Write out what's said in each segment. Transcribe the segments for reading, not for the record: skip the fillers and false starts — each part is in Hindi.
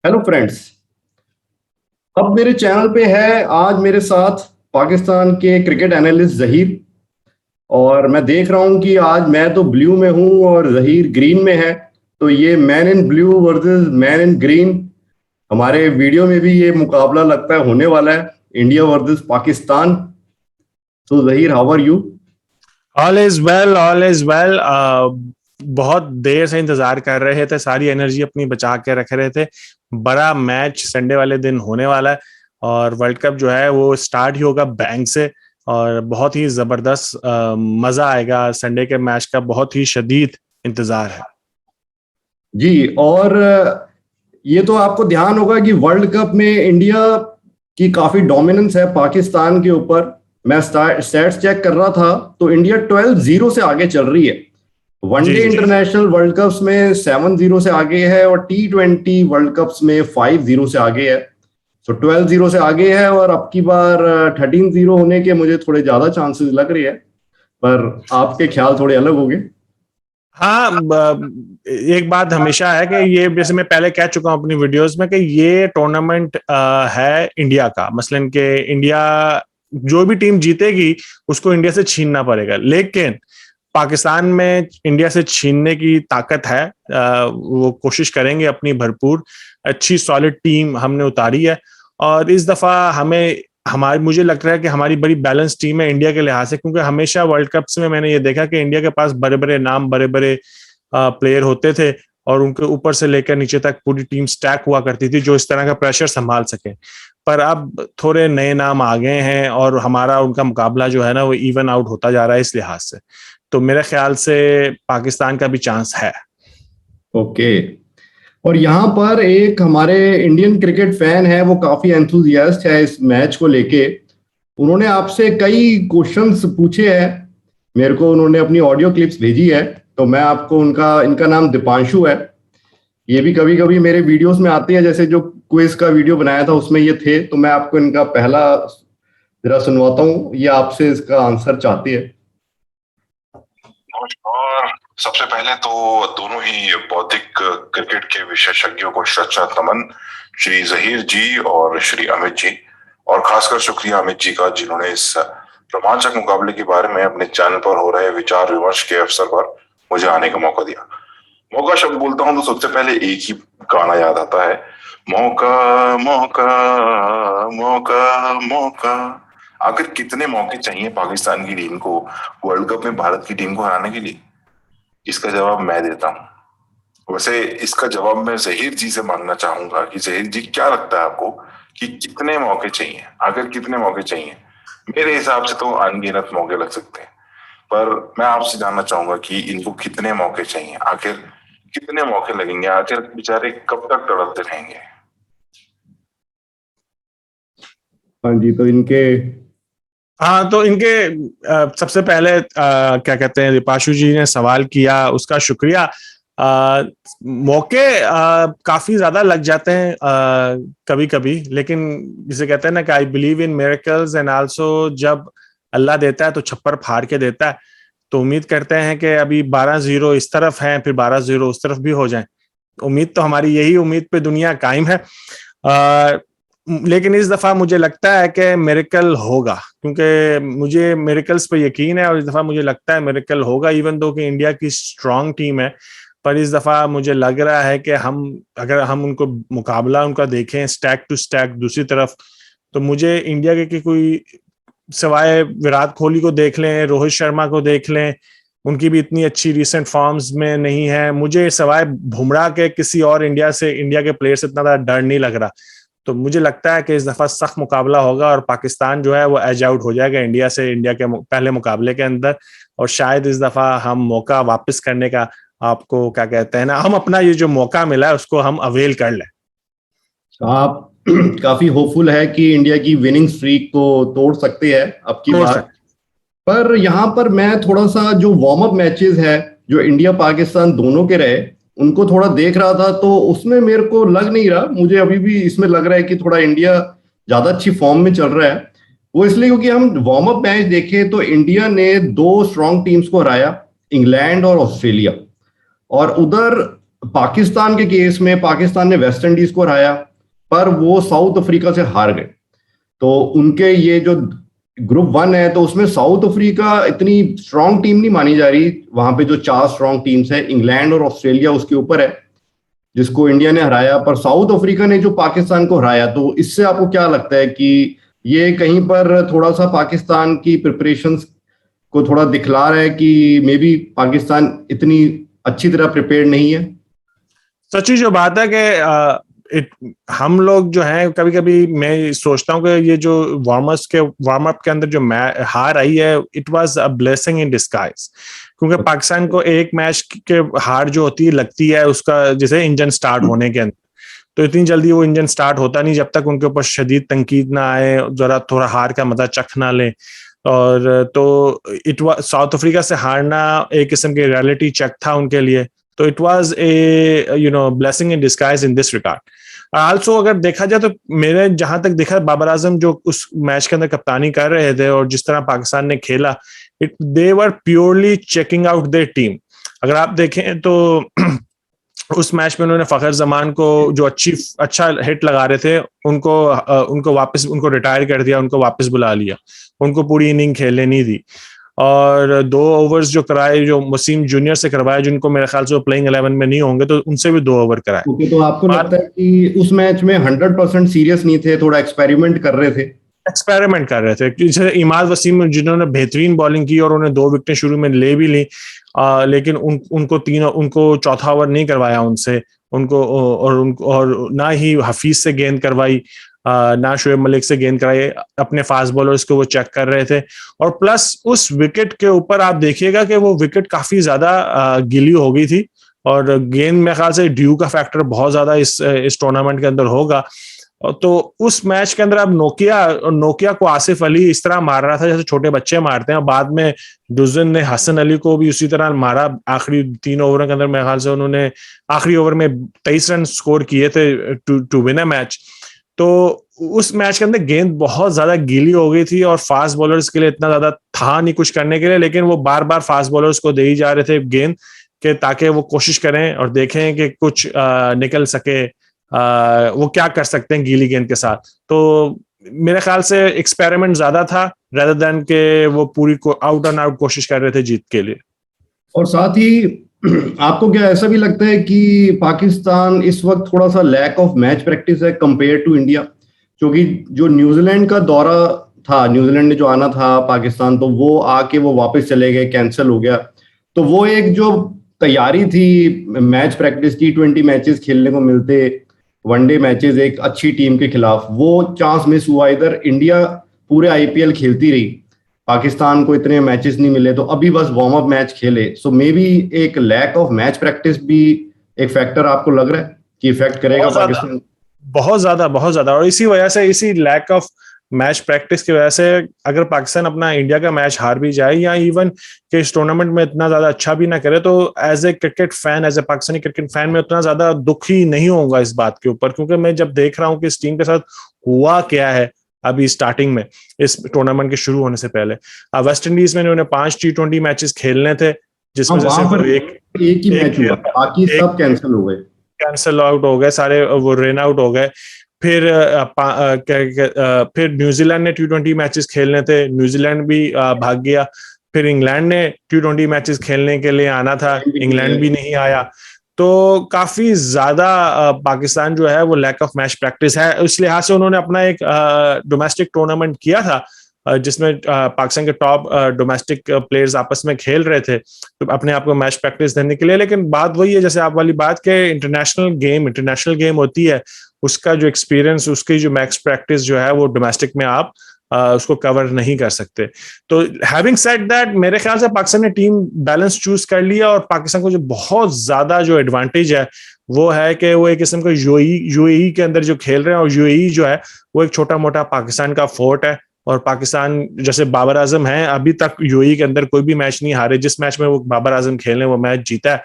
Hello friends. अब मेरे चैनल पे है आज मेरे साथ पाकिस्तान के क्रिकेट एनालिस्ट जहीर। और मैं देख रहा हूँ कि आज मैं तो ब्लू में हूँ और जहीर ग्रीन में है। तो ये man in blue versus man in green, हमारे वीडियो में भी ये मुकाबला लगता है होने वाला है, इंडिया वर्सेस पाकिस्तान। तो Zaheer, how are you? All is well, all is well. बहुत देर से इंतजार कर रहे थे, सारी एनर्जी अपनी बचा के रख रहे थे। बड़ा मैच संडे वाले दिन होने वाला है और वर्ल्ड कप जो है वो स्टार्ट ही होगा बैंग से। और बहुत ही जबरदस्त मजा आएगा। संडे के मैच का बहुत ही शदीद इंतजार है। जी। और ये तो आपको ध्यान होगा कि वर्ल्ड कप में इंडिया की काफी डोमिनेंस है पाकिस्तान के ऊपर। मैं स्टैट्स चेक कर रहा था तो इंडिया 12-0 से आगे चल रही है। जी वनडे जी। इंटरनेशनल वर्ल्ड कप्स में 7-0 से आगे है और T20 वर्ल्ड कप्स में 5-0 से आगे है। तो 12-0 से आगे है और अब की बार 13-0 होने के मुझे थोड़े ज्यादा चांसेस लग रहे हैं। पर आपके ख्याल थोड़े अलग हो गए। हाँ, एक बात हमेशा है कि ये, जैसे मैं पहले कह चुका हूं अपनी वीडियोस में, कि ये टूर्नामेंट है इंडिया का। मसलन के इंडिया, जो भी टीम जीतेगी उसको इंडिया से छीनना पड़ेगा, लेकिन पाकिस्तान में इंडिया से छीनने की ताकत है। वो कोशिश करेंगे अपनी भरपूर। अच्छी सॉलिड टीम हमने उतारी है और इस दफा हमें हमारी मुझे लग रहा है कि हमारी बड़ी बैलेंस टीम है इंडिया के लिहाज से, क्योंकि हमेशा वर्ल्ड कप्स में मैंने ये देखा कि इंडिया के पास बड़े बड़े नाम, बड़े बड़े प्लेयर होते थे और उनके ऊपर से लेकर नीचे तक पूरी टीम स्टैक हुआ करती थी जो इस तरह का प्रेशर संभाल सके। पर अब थोड़े नए नाम आ गए हैं और हमारा उनका मुकाबला जो है ना वो इवन आउट होता जा रहा है इस लिहाज से। तो मेरे ख्याल से पाकिस्तान का भी चांस है। ओके। और यहाँ पर एक हमारे इंडियन क्रिकेट फैन है, वो काफी एंथुजियास्ट है इस मैच को लेके। उन्होंने आपसे कई क्वेश्चंस पूछे हैं। मेरे को उन्होंने अपनी ऑडियो क्लिप्स भेजी है। तो मैं आपको उनका इनका नाम दीपांशु है। ये भी कभी कभी मेरे वीडियोस में आती है, जैसे जो क्विज का वीडियो बनाया था उसमें ये थे। तो मैं आपको इनका पहला जरा सुनवाता हूँ, ये आपसे इसका आंसर चाहती है। नमस्कार। सबसे पहले तो दोनों ही बौद्धिक क्रिकेट के विशेषज्ञों को शत नमन, श्री जहीर जी और श्री अमित जी। और खासकर शुक्रिया अमित जी का, जिन्होंने इस रोमांचक मुकाबले के बारे में अपने चैनल पर हो रहे विचार विमर्श के अवसर पर मुझे आने का मौका दिया। मौका शब्द बोलता हूं तो सबसे पहले एक ही गाना याद आता है, मौका मौका मौका मौका। आखिर कितने मौके चाहिए पाकिस्तान की टीम को वर्ल्ड कप में भारत की टीम को हराने के लिए? इसका जवाब मैं देता हूँ। वैसे इसका जवाब मैं जहीर जी से मांगना चाहूंगा कि जहीर जी, क्या लगता है आपको कि कितने मौके चाहिए? आखिर कितने मौके चाहिए? मेरे हिसाब से तो अनगिनत मौके लग सकते हैं, पर मैं आपसे जानना चाहूंगा कि इनको कितने मौके चाहिए? आखिर कितने मौके लगेंगे? आखिर बेचारे कब तक तड़पते रहेंगे? हाँ जी। तो इनके हाँ, तो इनके सबसे पहले क्या कहते हैं, दीपाशु जी ने सवाल किया, उसका शुक्रिया। मौके काफी ज्यादा लग जाते हैं कभी कभी, लेकिन जिसे कहते हैं ना कि I believe in miracles and also, जब अल्लाह देता है तो छप्पर फाड़ के देता है। तो उम्मीद करते हैं कि अभी 12-0 इस तरफ है, फिर 12-0 उस तरफ भी हो जाए। उम्मीद तो हमारी यही उम्मीद पे दुनिया कायम है। लेकिन इस दफा मुझे लगता है कि मिरेकल होगा, क्योंकि मुझे मिरेकल्स पे यकीन है और इस दफा मुझे लगता है मिरेकल होगा। इवन दो कि इंडिया की स्ट्रांग टीम है, पर इस दफा मुझे लग रहा है कि अगर हम उनको मुकाबला उनका देखें स्टैक टू स्टैक दूसरी तरफ, तो मुझे इंडिया के कोई, सिवाय विराट कोहली को देख लें, रोहित शर्मा को देख लें, उनकी भी इतनी अच्छी रिसेंट फॉर्म्स में नहीं है, मुझे सिवाय बुमराह के किसी और इंडिया के प्लेयर से इतना ज्यादा डर नहीं लग रहा। तो मुझे लगता है कि इस दफा सख्त मुकाबला होगा और पाकिस्तान जो है वो एज आउट हो जाएगा इंडिया से, इंडिया के पहले मुकाबले के अंदर। और शायद इस दफा हम मौका वापस करने का, आपको क्या कहते हैं ना, हम अपना ये जो मौका मिला है उसको हम अवेल कर लें। आप काफी होपफुल है कि इंडिया की विनिंग स्ट्रीक को तोड़ सकते हैं अब की तोड़ बार। सकते। पर यहाँ पर मैं थोड़ा सा जो वार्म अप मैचेस है जो इंडिया पाकिस्तान दोनों के रहे, उनको थोड़ा देख रहा था तो उसमें मेरे को लग नहीं रहा, मुझे अभी भी इसमें लग रहा है कि थोड़ा इंडिया ज्यादा अच्छी फॉर्म में चल रहा है। वो इसलिए क्योंकि हम वार्म अप मैच देखें तो इंडिया ने दो स्ट्रॉन्ग टीम्स को हराया, इंग्लैंड और ऑस्ट्रेलिया। और उधर पाकिस्तान के केस में पाकिस्तान ने वेस्ट इंडीज को हराया, पर वो साउथ अफ्रीका से हार गए। तो उनके ये जो ग्रुप 1 है, तो उसमें साउथ अफ्रीका इतनी स्ट्रांग टीम नहीं मानी जा रही। वहां पे जो 4 स्ट्रांग टीम्स है, इंग्लैंड और ऑस्ट्रेलिया उसके ऊपर है, जिसको इंडिया ने हराया। पर साउथ अफ्रीका ने जो पाकिस्तान को हराया, तो इससे आपको क्या लगता है कि ये कहीं पर थोड़ा सा पाकिस्तान की प्रिपरेशंस को थोड़ा दिखला रहा है कि मे बी पाकिस्तान इतनी अच्छी तरह प्रिपेयर्ड नहीं है? सच्ची जो बात है कि हम लोग जो है, कभी कभी मैं सोचता हूँ कि ये जो वार्म अप के अंदर जो हार आई है, it was a blessing in disguise. क्योंकि पाकिस्तान को एक मैच के हार जो होती है लगती है उसका जैसे इंजन स्टार्ट होने के अंदर, तो इतनी जल्दी वो इंजन स्टार्ट होता नहीं जब तक उनके ऊपर शदीद तंकीद ना आए, जरा थोड़ा हार का मजा चख ना ले। और तो साउथ अफ्रीका से हारना एक किस्म की रियलिटी चेक था उनके लिए। तो it was a blessing in disguise in this regard. Also अगर देखा जाए तो मेरे जहां तक देखा, बाबर आजम जो उस मैच के अंदर कप्तानी कर रहे थे और जिस तरह पाकिस्तान ने खेला, they were purely checking out their team. अगर आप देखें तो उस मैच में उन्होंने फखर जमान को जो अच्छा हिट लगा रहे थे, उनको वापस उनको रिटायर कर दिया, उनको वापस बुला लिया, उनको पूरी इनिंग खेलने नहीं दी। और 2 ओवर्स जो कराए, जो वसीम जूनियर से करवाए, जिनको मेरे ख्याल से वो प्लेइंग 11 में नहीं होंगे, तो उनसे भी 2 ओवर कराए। तो आपको लगता है कि उस मैच में 100% सीरियस नहीं थे, थोड़ा एक्सपेरिमेंट कर रहे थे? एक्सपेरिमेंट कर रहे थे। जैसे इमाद वसीम जिन्होंने बेहतरीन बॉलिंग की और उन्होंने 2 विकेटें शुरू में ले भी ली, लेकिन उनको चौथा ओवर नहीं करवाया उनसे, और ना ही हफीज से गेंद करवाई, ना शोएब मलिक से गेंद कराई। अपने फास्ट बॉलर्स को वो चेक कर रहे थे। और प्लस उस विकेट के ऊपर आप देखिएगा कि वो विकेट काफी ज्यादा गीली हो गई थी, और गेंद मेरे ख्याल से ड्यू का फैक्टर बहुत ज्यादा इस टूर्नामेंट के अंदर होगा। तो उस मैच के अंदर अब नोकिया को आसिफ अली इस तरह मार रहा था जैसे छोटे बच्चे मारते हैं। बाद में डुजन ने हसन अली को भी उसी तरह मारा। आखिरी 3 ओवरों के अंदर मेरे ख्याल से उन्होंने आखिरी ओवर में 23 रन स्कोर किए थे टू विन अ मैच। तो उस मैच के अंदर गेंद बहुत ज्यादा गीली हो गई थी, और फास्ट बॉलर्स के लिए इतना ज्यादा था नहीं कुछ करने के लिए, लेकिन वो बार बार फास्ट बॉलर्स को दे ही जा रहे थे गेंद के, ताकि वो कोशिश करें और देखें कि कुछ निकल सके, वो क्या कर सकते हैं गीली गेंद के साथ। तो मेरे ख्याल से एक्सपेरिमेंट ज्यादा था रेदर देन के वो पूरी आउट एंड आउट कोशिश कर रहे थे जीत के लिए। और साथ ही आपको क्या ऐसा भी लगता है कि पाकिस्तान इस वक्त थोड़ा सा लैक ऑफ मैच प्रैक्टिस है कंपेयर टू इंडिया? क्योंकि जो न्यूजीलैंड का दौरा था, न्यूजीलैंड ने जो आना था पाकिस्तान, तो वो आके वो वापस चले गए, कैंसिल हो गया। तो वो एक जो तैयारी थी मैच प्रैक्टिस, T20 मैचेस खेलने को मिलते, वनडे मैचेस एक अच्छी टीम के खिलाफ, वो चांस मिस हुआ। इधर इंडिया पूरे IPL खेलती रही, पाकिस्तान को इतने मैचेस नहीं मिले, तो अभी बस वार्म अप मैच खेले। सो मे बी एक लैक ऑफ मैच प्रैक्टिस भी एक फैक्टर आपको लग रहा है कि इफेक्ट करेगा पाकिस्तान? बहुत ज्यादा। और इसी वजह से, इसी लैक ऑफ मैच प्रैक्टिस की वजह से, अगर पाकिस्तान अपना इंडिया का मैच हार भी जाए, या इवन कि इस टूर्नामेंट में इतना ज्यादा अच्छा भी ना करे, तो as a cricket fan, as a Pakistani cricket fan में उतना ज्यादा दुखी नहीं होऊंगा इस बात के ऊपर। क्योंकि मैं जब देख रहा हूँ कि इस टीम के साथ हुआ क्या है अभी स्टार्टिंग में, इस टूर्नामेंट के शुरू होने से पहले, वेस्ट इंडीज में उन्होंने 5 T20 मैचेस खेलने थे, जिसमें से एक ही मैच हुआ, बाकी सब कैंसिल हो गए, कैंसिल आउट हो गए सारे, वो रन आउट हो गए। फिर न्यूजीलैंड ने T20 मैचेस खेलने थे, न्यूजीलैंड भी भाग गया। फिर इंग्लैंड ने T20 मैचेस खेलने के लिए आना था, इंग्लैंड भी नहीं आया। तो काफी ज्यादा पाकिस्तान जो है वो लैक ऑफ मैच प्रैक्टिस है। इस लिहाज से उन्होंने अपना एक डोमेस्टिक टूर्नामेंट किया था, जिसमें पाकिस्तान के टॉप डोमेस्टिक प्लेयर्स आपस में खेल रहे थे, तो अपने आप को मैच प्रैक्टिस देने के लिए। लेकिन बात वही है, जैसे आप वाली बात के इंटरनेशनल गेम होती है, उसका जो एक्सपीरियंस, उसकी जो मैच प्रैक्टिस जो है वो डोमेस्टिक में आप उसको कवर नहीं कर सकते। तो हैविंग सेड दैट, मेरे ख्याल से पाकिस्तान ने टीम बैलेंस चूज कर लिया, और पाकिस्तान को जो बहुत ज्यादा जो एडवांटेज है वो है कि वो एक किस्म का यूएई के अंदर जो खेल रहे हैं, और यूएई जो है वो एक छोटा मोटा पाकिस्तान का फोर्ट है। और पाकिस्तान जैसे बाबर आजम है, अभी तक यूएई के अंदर कोई भी मैच नहीं हारे, जिस मैच में वो बाबर आजम खेलने वो मैच जीता है।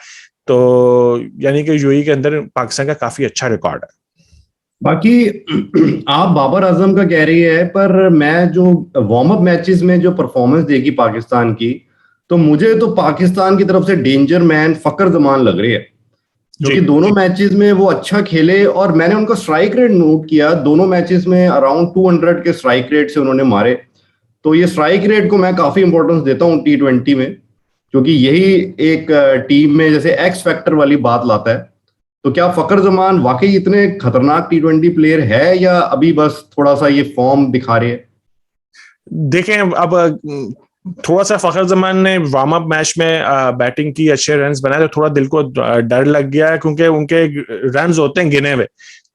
तो यानी कि यूएई के अंदर पाकिस्तान का काफी अच्छा रिकॉर्ड है। बाकी आप बाबर आजम का कह रही है, पर मैं जो वार्म अप मैचेस में जो परफॉर्मेंस देखी पाकिस्तान की, तो मुझे तो पाकिस्तान की तरफ से डेंजर मैन फखर जमान लग रही है। क्योंकि दोनों मैचेस में वो अच्छा खेले और मैंने उनका स्ट्राइक रेट नोट किया, दोनों मैचेस में अराउंड 200 के स्ट्राइक रेट से उन्होंने मारे। तो ये स्ट्राइक रेट को मैं काफी इंपॉर्टेंस देता हूँ T20 में, क्योंकि यही एक टीम में जैसे एक्स फैक्टर वाली बात लाता है। तो क्या फखर जमान वाकई इतने खतरनाक T20 प्लेयर है या अभी बस थोड़ा सा ये फॉर्म दिखा रहे हैं? देखें, अब थोड़ा सा फखर जमान ने वार्म अप मैच में बैटिंग की, अच्छे रन्स बनाए, तो थोड़ा दिल को डर लग गया है, क्योंकि उनके रन्स होते हैं गिने हुए।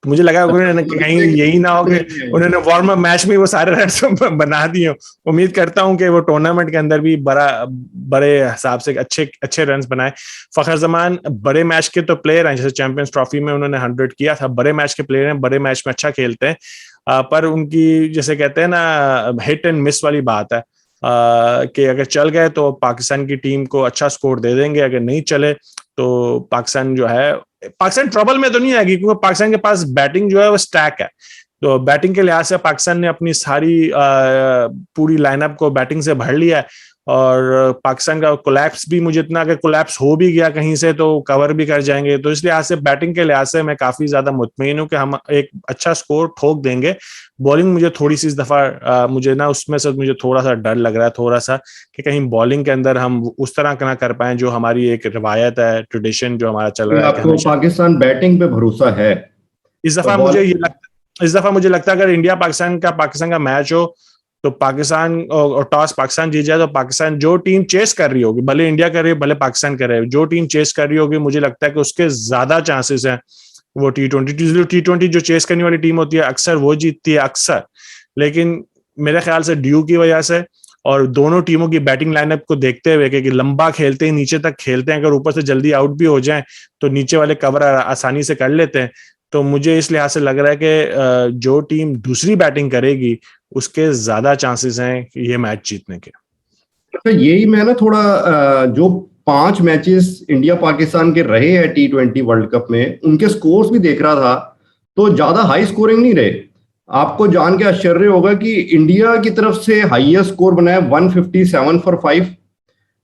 तो मुझे लगा उन्होंने कहीं यही ना हो कि उन्होंने वार्म अप मैच में वो सारे रन्स बना दिए। उम्मीद करता हूं कि वो टूर्नामेंट के अंदर भी बड़े हिसाब से अच्छे अच्छे रन्स बनाए। फखर जमान बड़े मैच के तो प्लेयर हैं, जैसे चैंपियंस ट्रॉफी में उन्होंने 100 किया था, बड़े मैच के प्लेयर हैं, बड़े मैच में अच्छा खेलते हैं। पर उनकी जैसे कहते हैं ना, हिट एंड मिस वाली बात है, कि अगर चल गए तो पाकिस्तान की टीम को अच्छा स्कोर दे देंगे, अगर नहीं चले तो पाकिस्तान जो है, पाकिस्तान ट्रबल में तो नहीं आएगी, क्योंकि पाकिस्तान के पास बैटिंग जो है वो स्टैक है। तो बैटिंग के लिहाज से पाकिस्तान ने अपनी सारी पूरी लाइनअप को बैटिंग से भर लिया है। और पाकिस्तान का कोलैप्स भी, मुझे इतना अगर कोलैप्स हो भी गया कहीं से तो कवर भी कर जाएंगे। तो इस लिहाज से बैटिंग के लिहाज से मैं काफी ज्यादा मुतमईन हूं कि हम एक अच्छा स्कोर ठोक देंगे। बॉलिंग मुझे थोड़ी सी इस दफा मुझे ना उसमें से मुझे थोड़ा सा डर लग रहा है, थोड़ा सा, कि कहीं बॉलिंग के अंदर हम उस तरह का ना कर पाए जो हमारी एक रिवायत है, ट्रेडिशन जो हमारा चल रहा है कि आपको हमेशा। पाकिस्तान बैटिंग पे भरोसा है? इस दफा मुझे ये लगता इस दफा मुझे लगता है अगर इंडिया पाकिस्तान का मैच हो तो पाकिस्तान, और टॉस पाकिस्तान जीत जाए तो पाकिस्तान, जो टीम चेस कर रही होगी, भले इंडिया कर रही हो भले पाकिस्तान कर रहे हो, जो टीम चेस कर रही होगी मुझे लगता है कि उसके ज्यादा चांसेस हैं वो T20 जो चेस करने वाली टीम होती है अक्सर वो जीतती है अक्सर। लेकिन मेरे ख्याल से ड्यू की वजह से और दोनों टीमों की बैटिंग लाइनअप को देखते हुए कि लंबा खेलते हैं, नीचे तक खेलते हैं, अगर ऊपर से जल्दी आउट भी हो जाए तो नीचे वाले कवर आसानी से कर लेते हैं। तो मुझे इस लिहाज से लग रहा है कि जो टीम दूसरी बैटिंग करेगी उसके ज्यादा चांसेस हैं ये मैच जीतने के। तो यही मैं ना थोड़ा जो 5 मैचेस इंडिया पाकिस्तान के रहे हैं T20 वर्ल्ड कप में, उनके स्कोर्स भी देख रहा था, तो ज्यादा हाई स्कोरिंग नहीं रहे। आपको जान के आश्चर्य होगा कि इंडिया की तरफ से हाईएस्ट स्कोर बना है 157 फॉर 5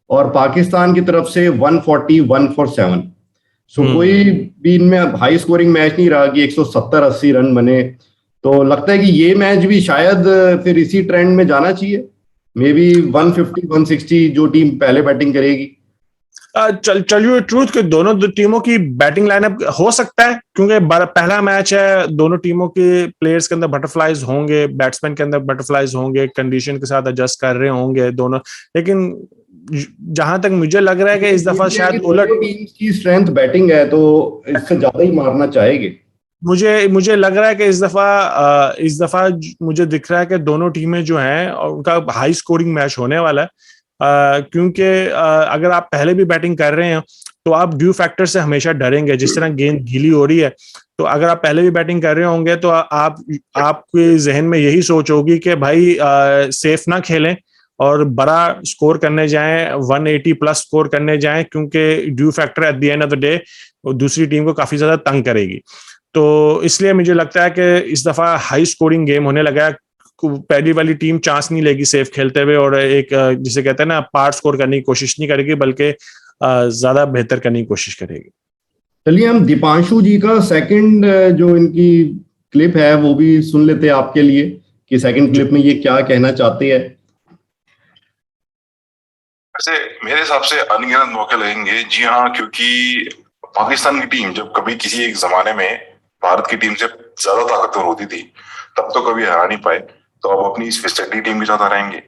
और पाकिस्तान की तरफ से 141 फॉर 7। सो कोई भी इनमें हाई स्कोरिंग मैच नहीं रहा कि 170-80 रन बने। तो लगता है कि ये मैच भी शायद फिर इसी ट्रेंड में जाना चाहिए, मे बी 150-160 जो टीम पहले बैटिंग करेगी। चलिए ट्रूथ कि दोनों टीमों की बैटिंग लाइनअप हो सकता है, क्योंकि पहला मैच है, दोनों टीमों के प्लेयर्स के अंदर बटरफ्लाइज होंगे, बैट्समैन के अंदर बटरफ्लाइज होंगे, कंडीशन के साथ एडजस्ट कर रहे होंगे दोनों। लेकिन जहां तक मुझे लग रहा है कि इस दफा शायद उलट टीम की स्ट्रेंथ बैटिंग है तो इससे ज्यादा ही मारना चाहेंगे। मुझे लग रहा है कि इस दफा मुझे दिख रहा है कि दोनों टीमें जो हैं उनका हाई स्कोरिंग मैच होने वाला है। क्योंकि अगर आप पहले भी बैटिंग कर रहे हैं तो आप ड्यू फैक्टर से हमेशा डरेंगे। जिस तरह गेंद गीली हो रही है तो अगर आप पहले भी बैटिंग कर रहे होंगे तो आपके जहन में यही सोच होगी कि भाई सेफ ना खेलें और बड़ा स्कोर करने जाएं, 180 प्लस स्कोर करने जाएं, क्योंकि due factor at the end of the day दूसरी टीम को काफी ज्यादा तंग करेगी। तो इसलिए मुझे लगता है कि इस दफा हाई स्कोरिंग गेम होने लगा है। पहली वाली टीम चांस नहीं लेगी सेफ खेलते हुए और एक जिसे कहते हैं ना पार स्कोर करने की कोशिश नहीं करेगी, बल्कि ज्यादा बेहतर करने की कोशिश करेगी। चलिए हम दीपांशु जी का सेकंड जो इनकी क्लिप है वो भी सुन लेते हैं आपके लिए कि सेकंड क्लिप में ये क्या कहना चाहते हैं। वैसे मेरे हिसाब से अनगिनत मौके लगेंगे, जी हाँ, क्योंकि पाकिस्तान की टीम जब कभी किसी एक जमाने में भारत की टीम से ज्यादा ताकतवर होती थी तब तो कभी हरा नहीं पाए, तो अब अपनी इस फैसिलिटी टीम के साथ हराएंगे।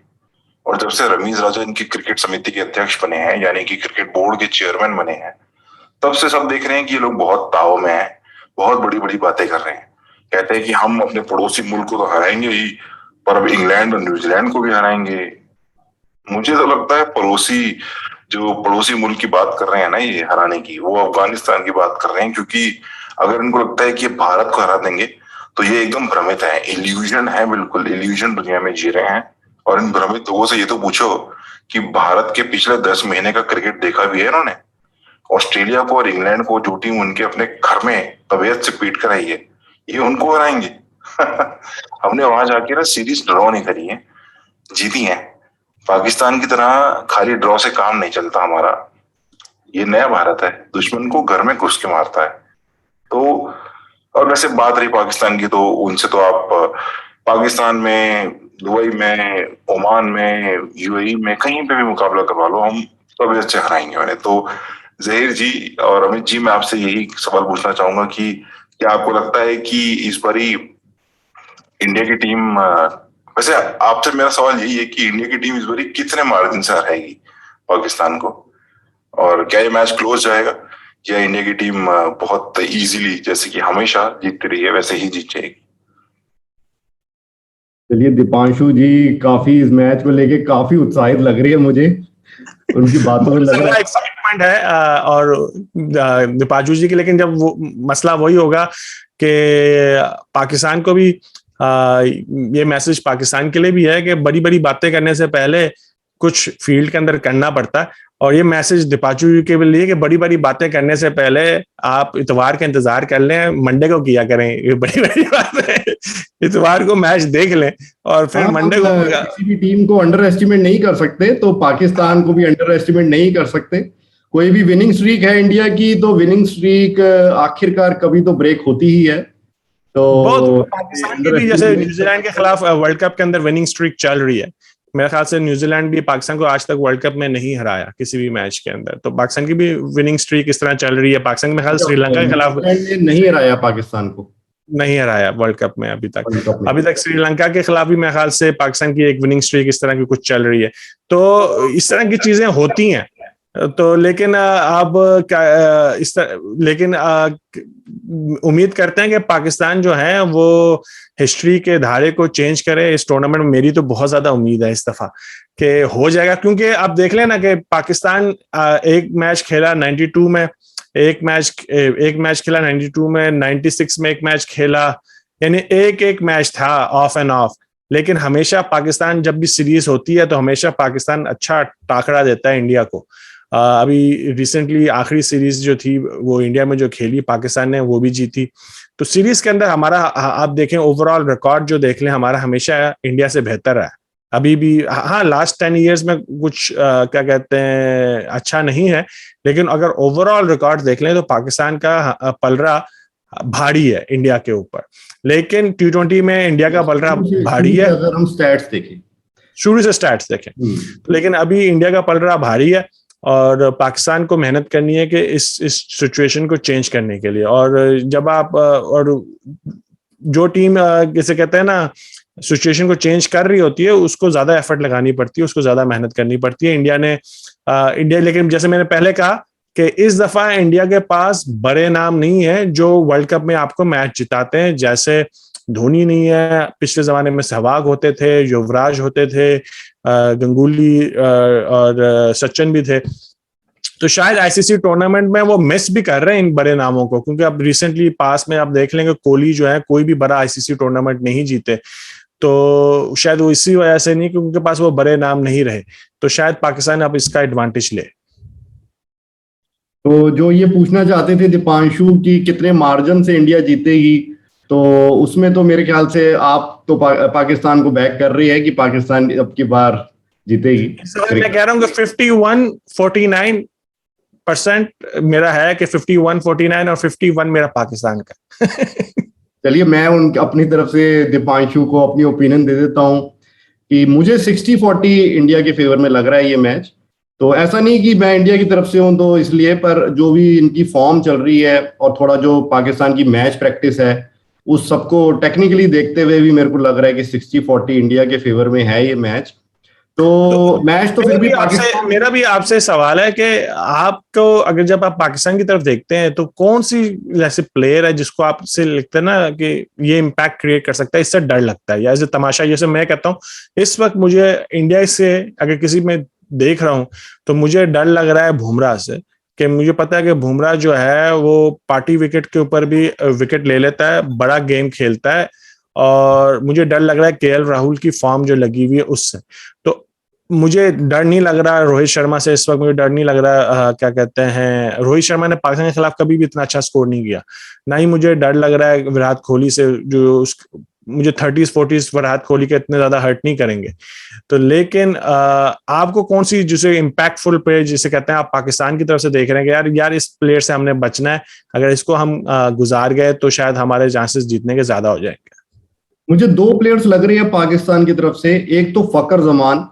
और जब से रमीज राजा इनकी क्रिकेट समिति के अध्यक्ष बने हैं, यानी कि क्रिकेट बोर्ड के चेयरमैन बने हैं, तब से सब देख रहे हैं कि ये लोग बहुत ताव में हैं, बहुत बड़ी बड़ी बातें कर रहे हैं। कहते हैं कि हम अपने पड़ोसी मुल्क को तो हराएंगे ही, पर अब इंग्लैंड और न्यूजीलैंड को भी हराएंगे। मुझे तो लगता है पड़ोसी मुल्क की बात कर रहे हैं ना ये हराने की, वो अफगानिस्तान की बात कर रहे हैं, क्योंकि अगर इनको लगता है कि भारत को हरा देंगे तो ये एकदम भ्रमित है, इल्यूजन है, बिल्कुल इल्यूजन दुनिया में जी रहे हैं। और इन भ्रमित लोगों से ये तो पूछो कि भारत के पिछले 10 महीने का क्रिकेट देखा भी है इन्होंने? ऑस्ट्रेलिया को और इंग्लैंड को जो टीम उनके अपने घर में तबीयत से पीट कर आई है, ये उनको हराएंगे? हमने वहां जाके ना सीरीज ड्रॉ नहीं करी है, जीती है। पाकिस्तान की तरह खाली ड्रॉ से काम नहीं चलता हमारा। ये नया भारत है, दुश्मन को घर में घुस के मारता है। तो और वैसे बात रही पाकिस्तान की, तो उनसे तो आप पाकिस्तान में, दुबई में, ओमान में, यूएई में, कहीं पे भी मुकाबला करवा लो, हम सब अच्छे हराएंगे उन्हें। तो जहीर जी और अमित जी, मैं आपसे यही सवाल पूछना चाहूंगा कि क्या आपको लगता है कि इस बारी इंडिया की टीम, वैसे आपसे मेरा सवाल यही है कि इंडिया की टीम इस बारी कितने मार्जिन से हराएगी पाकिस्तान को, और क्या ये मैच क्लोज जाएगा, या इंडिया की टीम बहुत इजीली, जैसे कि हमेशा जीतती रही है, वैसे ही जीत जाएगी? चलिए, दीपांशु जी काफी इस मैच को लेके काफी उत्साहित लग रही है मुझे, उनकी बातों में लग रहा है एक्साइटमेंट है। और दीपांशु जी की, लेकिन जब वो मसला वही होगा कि पाकिस्तान को भी ये मैसेज पाकिस्तान के लिए भी है कि बड़ी बड़ी बातें करने से पहले कुछ फील्ड के अंदर करना पड़ता है। और ये मैसेज दीपांशु जी के लिए कि बड़ी बड़ी बातें करने से पहले आप इतवार का इंतजार कर लें, मंडे को किया करें ये बड़ी बड़ी बातें। इतवार को मैच देख लें और फिर मंडे को। किसी भी टीम को अंडर एस्टिमेट नहीं कर सकते, तो पाकिस्तान को भी अंडर एस्टिमेट नहीं कर सकते। कोई भी विनिंग स्ट्रीक है इंडिया की, तो विनिंग स्ट्रीक आखिरकार कभी तो ब्रेक होती ही है। तो पाकिस्तान की भी जैसे न्यूजीलैंड के खिलाफ वर्ल्ड कप के अंदर विनिंग स्ट्रीक चल रही है। मेरे ख्याल से न्यूजीलैंड भी पाकिस्तान को आज तक वर्ल्ड कप में नहीं हराया किसी भी मैच के अंदर, तो पाकिस्तान की भी विनिंग स्ट्रीक इस तरह चल रही है। पाकिस्तान में ख्याल श्रीलंका के खिलाफ नहीं हराया, पाकिस्तान को नहीं हराया वर्ल्ड कप में अभी तक श्रीलंका के खिलाफ भी मेरे ख्याल से पाकिस्तान की एक विनिंग स्ट्रीक इस तरह की कुछ चल रही है। तो इस तरह की चीजें होती हैं। तो लेकिन अब क्या इस तरह, लेकिन उम्मीद करते हैं कि पाकिस्तान जो है वो हिस्ट्री के धारे को चेंज करे इस टूर्नामेंट में। मेरी तो बहुत ज्यादा उम्मीद है इस दफा कि हो जाएगा, क्योंकि आप देख लेना कि पाकिस्तान एक मैच खेला 92 में, एक मैच खेला 92 में, 96 में एक मैच खेला, यानी एक मैच था ऑफ एंड ऑफ। लेकिन हमेशा पाकिस्तान जब भी सीरीज होती है तो हमेशा पाकिस्तान अच्छा टाकरा देता है इंडिया को। अभी रिसेंटली आखिरी सीरीज जो थी वो इंडिया में जो खेली पाकिस्तान ने, वो भी जीती। तो सीरीज के अंदर हमारा, आप देखें ओवरऑल रिकॉर्ड जो देख लें, हमारा हमेशा इंडिया से बेहतर है अभी भी। हाँ, लास्ट 10 ईयर्स में कुछ क्या कहते हैं अच्छा नहीं है, लेकिन अगर ओवरऑल रिकॉर्ड देख लें तो पाकिस्तान का पलड़ा भारी है इंडिया के ऊपर। लेकिन T20 में इंडिया का पलड़ा भारी है अगर हम स्टैट्स देखें, शुरू से स्टैट्स देखें। लेकिन अभी इंडिया का पलड़ा भारी है और पाकिस्तान को मेहनत करनी है कि इस सिचुएशन को चेंज करने के लिए। और जब आप और जो टीम जैसे कहते हैं ना सिचुएशन को चेंज कर रही होती है, उसको ज्यादा एफर्ट लगानी पड़ती है, उसको ज्यादा मेहनत करनी पड़ती है। इंडिया लेकिन जैसे मैंने पहले कहा कि इस दफा इंडिया के पास बड़े नाम नहीं है जो वर्ल्ड कप में आपको मैच जिताते हैं। जैसे धोनी नहीं है, पिछले जमाने में सहवाग होते थे, युवराज होते थे, गंगुली और सचिन भी थे। तो शायद आईसीसी टूर्नामेंट में वो मिस भी कर रहे हैं इन बड़े नामों को, क्योंकि अब रिसेंटली पास में आप देख लेंगे कोहली जो है कोई भी बड़ा आईसीसी टूर्नामेंट नहीं जीते। तो शायद वो इसी वजह से नहीं, क्योंकि उनके पास वो बड़े नाम नहीं रहे। तो शायद पाकिस्तान अब इसका एडवांटेज ले। तो जो ये पूछना चाहते थे दीपांशु कि कितने मार्जिन से इंडिया जीतेगी, तो उसमें तो मेरे ख्याल से आप तो पाकिस्तान को बैक कर रही है कि पाकिस्तान अब की बार जीतेगी। मैं कह रहा हूँ कि 51-49% मेरा है कि 51-49 और 51 मेरा पाकिस्तान का। चलिए, मैं अपनी तरफ से दीपांशु को अपनी ओपिनियन दे देता हूं कि मुझे 60-40 इंडिया के फेवर में लग रहा है ये मैच। तो ऐसा नहीं कि मैं इंडिया की तरफ से हूं तो इसलिए, पर जो भी इनकी फॉर्म चल रही है और थोड़ा जो पाकिस्तान की मैच प्रैक्टिस है, उस सबको टेक्निकली देखते हुए भी मेरे को लग रहा है कि 60-40 इंडिया के फेवर में है ये मैच। तो मैच तो फिर भी पाकिस्तान। मेरा भी आपसे सवाल है कि आपको अगर जब आप पाकिस्तान की तरफ देखते हैं तो कौन सी ऐसे प्लेयर है जिसको आपसे लगता है ना कि ये इम्पैक्ट क्रिएट कर सकता है, इससे डर लगता है, या ऐसे तमाशा? जैसे मैं कहता हूँ इस वक्त मुझे इंडिया से अगर किसी में देख रहा हूं तो मुझे डर लग रहा है बुमराह से, कि मुझे पता है कि बुमराह जो है वो पार्टी विकेट के ऊपर भी विकेट ले लेता है, बड़ा गेम खेलता है। और मुझे डर लग रहा है केएल राहुल की फॉर्म जो लगी हुई है उससे। तो मुझे डर नहीं लग रहा रोहित शर्मा से इस वक्त, मुझे डर नहीं लग रहा क्या कहते हैं, रोहित शर्मा ने पाकिस्तान के खिलाफ कभी भी इतना अच्छा स्कोर नहीं किया। ना ही मुझे डर लग रहा है विराट कोहली से, जो मुझे 30s 40s विराट कोहली के इतने ज्यादा हर्ट नहीं करेंगे। तो लेकिन आपको कौन सी जिसे इम्पैक्टफुल प्लेयर जिसे कहते हैं आप पाकिस्तान की तरफ से देख रहे हैं कि यार इस प्लेयर से हमने बचना है, अगर इसको हम गुजार गए तो शायद हमारे चांसेस जीतने के ज्यादा हो जाएंगे? मुझे दो प्लेयर्स लग रही है पाकिस्तान की तरफ से। एक तो फकर जमान,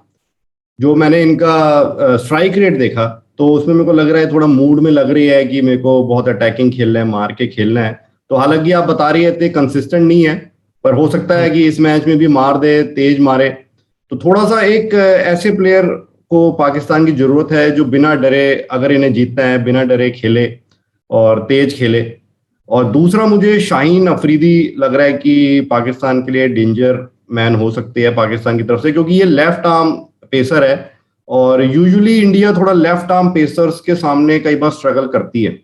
जो मैंने इनका स्ट्राइक रेट देखा तो उसमें मेरे को लग रहा है थोड़ा मूड में लग रही है कि मेरे को बहुत अटैकिंग खेलना है, मार के खेलना है। तो हालांकि आप बता रही है कंसिस्टेंट नहीं है, पर हो सकता है कि इस मैच में भी मार दे, तेज मारे। तो थोड़ा सा एक ऐसे प्लेयर को पाकिस्तान की जरूरत है जो बिना डरे, अगर इन्हें जीतना है, बिना डरे खेले और तेज खेले। और दूसरा मुझे शाहीन अफरीदी लग रहा है कि पाकिस्तान के लिए डेंजर मैन हो सकती है पाकिस्तान की तरफ से, क्योंकि ये लेफ्ट आर्म पेसर है और यूजुअली इंडिया थोड़ा लेफ्ट आर्म पेसर्स के सामने कई बार स्ट्रगल करती है।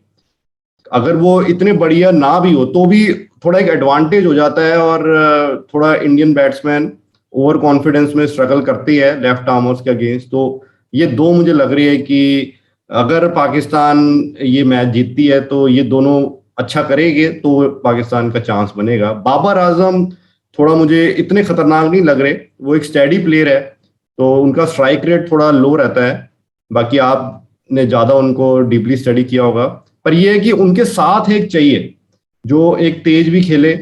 अगर वो इतने बढ़िया ना भी हो तो भी थोड़ा एक एडवांटेज हो जाता है, और थोड़ा इंडियन बैट्समैन ओवर कॉन्फिडेंस में स्ट्रगल करती है लेफ्ट आर्मर्स के अगेंस्ट। तो ये दो मुझे लग रही है कि अगर पाकिस्तान ये मैच जीतती है तो ये दोनों अच्छा करेंगे तो पाकिस्तान का चांस बनेगा। बाबर आजम थोड़ा मुझे इतने खतरनाक नहीं लग रहे, वो एक स्टेडी प्लेयर है तो उनका स्ट्राइक रेट थोड़ा लो रहता है। बाकी आपने ज्यादा उनको डीपली स्टडी किया होगा, पर यह है कि उनके साथ एक चाहिए जो एक तेज भी खेले,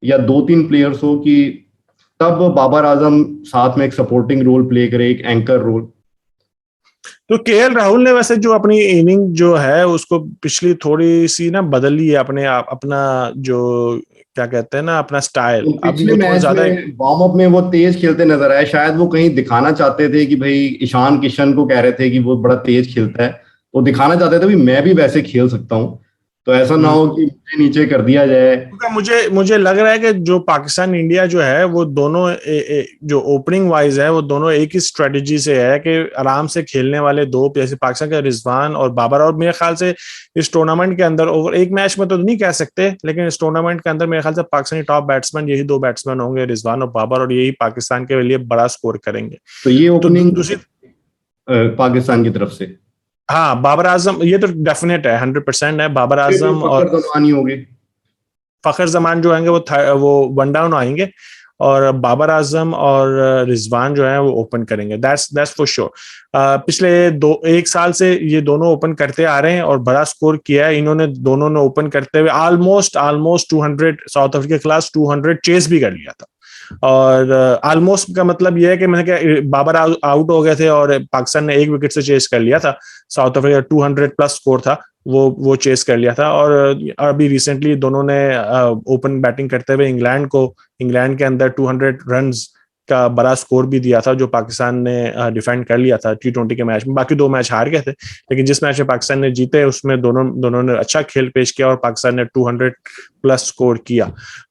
या दो तीन प्लेयर्स हो कि तब बाबर आजम साथ में एक सपोर्टिंग रोल प्ले करे, एक एंकर रोल। तो केएल राहुल ने वैसे जो अपनी इनिंग जो है उसको पिछली थोड़ी सी ना बदल ली है, अपने आप अपना जो क्या कहते हैं ना अपना स्टाइल। अभी पिछले वो थोड़ा मैच ज्यादा में वार्म अप में वो तेज खेलते नजर आए, शायद वो कहीं दिखाना चाहते थे कि भाई ईशान किशन को कह रहे थे कि वो बड़ा तेज खेलता है, वो दिखाना चाहते थे भी मैं भी वैसे खेल सकता हूँ, तो ऐसा ना हो कि मुझे नीचे कर दिया जाए। मुझे मुझे लग रहा है कि जो पाकिस्तान इंडिया जो है वो दोनों जो ओपनिंग वाइज है वो दोनों एक ही स्ट्रेटजी से है कि आराम से खेलने वाले दो, जैसे पाकिस्तान के रिजवान और बाबर। और मेरे ख्याल से इस टूर्नामेंट के अंदर ओवर एक मैच में तो नहीं कह सकते, लेकिन इस टूर्नामेंट के अंदर मेरे ख्याल से पाकिस्तानी टॉप बैट्समैन यही दो बैट्समैन होंगे, रिजवान और बाबर, और यही पाकिस्तान के लिए बड़ा स्कोर करेंगे। तो ये तो ओपनिंग दूसरी पाकिस्तान की तरफ से हाँ, बाबर आजम ये तो डेफिनेट है, 100% है बाबर फिर आजम। और फकर जमान ही होंगे। फखर जमान जो आएंगे वो वन डाउन आएंगे, और बाबर आजम और रिजवान जो है वो ओपन करेंगे। That's for sure. पिछले एक साल से ये दोनों ओपन करते आ रहे हैं और बड़ा स्कोर किया है इन्होंने, दोनों ने ओपन करते हुए ऑलमोस्ट 200 साउथ अफ्रीका के खिलाफ 200 चेस भी कर लिया था। और ऑलमोस्ट का मतलब यह है कि मैंने क्या बाबर आउट हो गए थे और पाकिस्तान ने एक विकेट से चेस कर लिया था, साउथ अफ्रीका 200 प्लस स्कोर था, वो चेस कर लिया था। और अभी रिसेंटली दोनों ने ओपन बैटिंग करते हुए इंग्लैंड के अंदर 200 रन्स का बड़ा स्कोर भी दिया था, जो पाकिस्तान ने डिफेंड कर लिया था T20 के मैच में। बाकी दो मैच हार गए थे, लेकिन जिस मैच में पाकिस्तान ने जीते उसमें दोनों ने अच्छा खेल पेश किया और पाकिस्तान ने 200 प्लस स्कोर किया।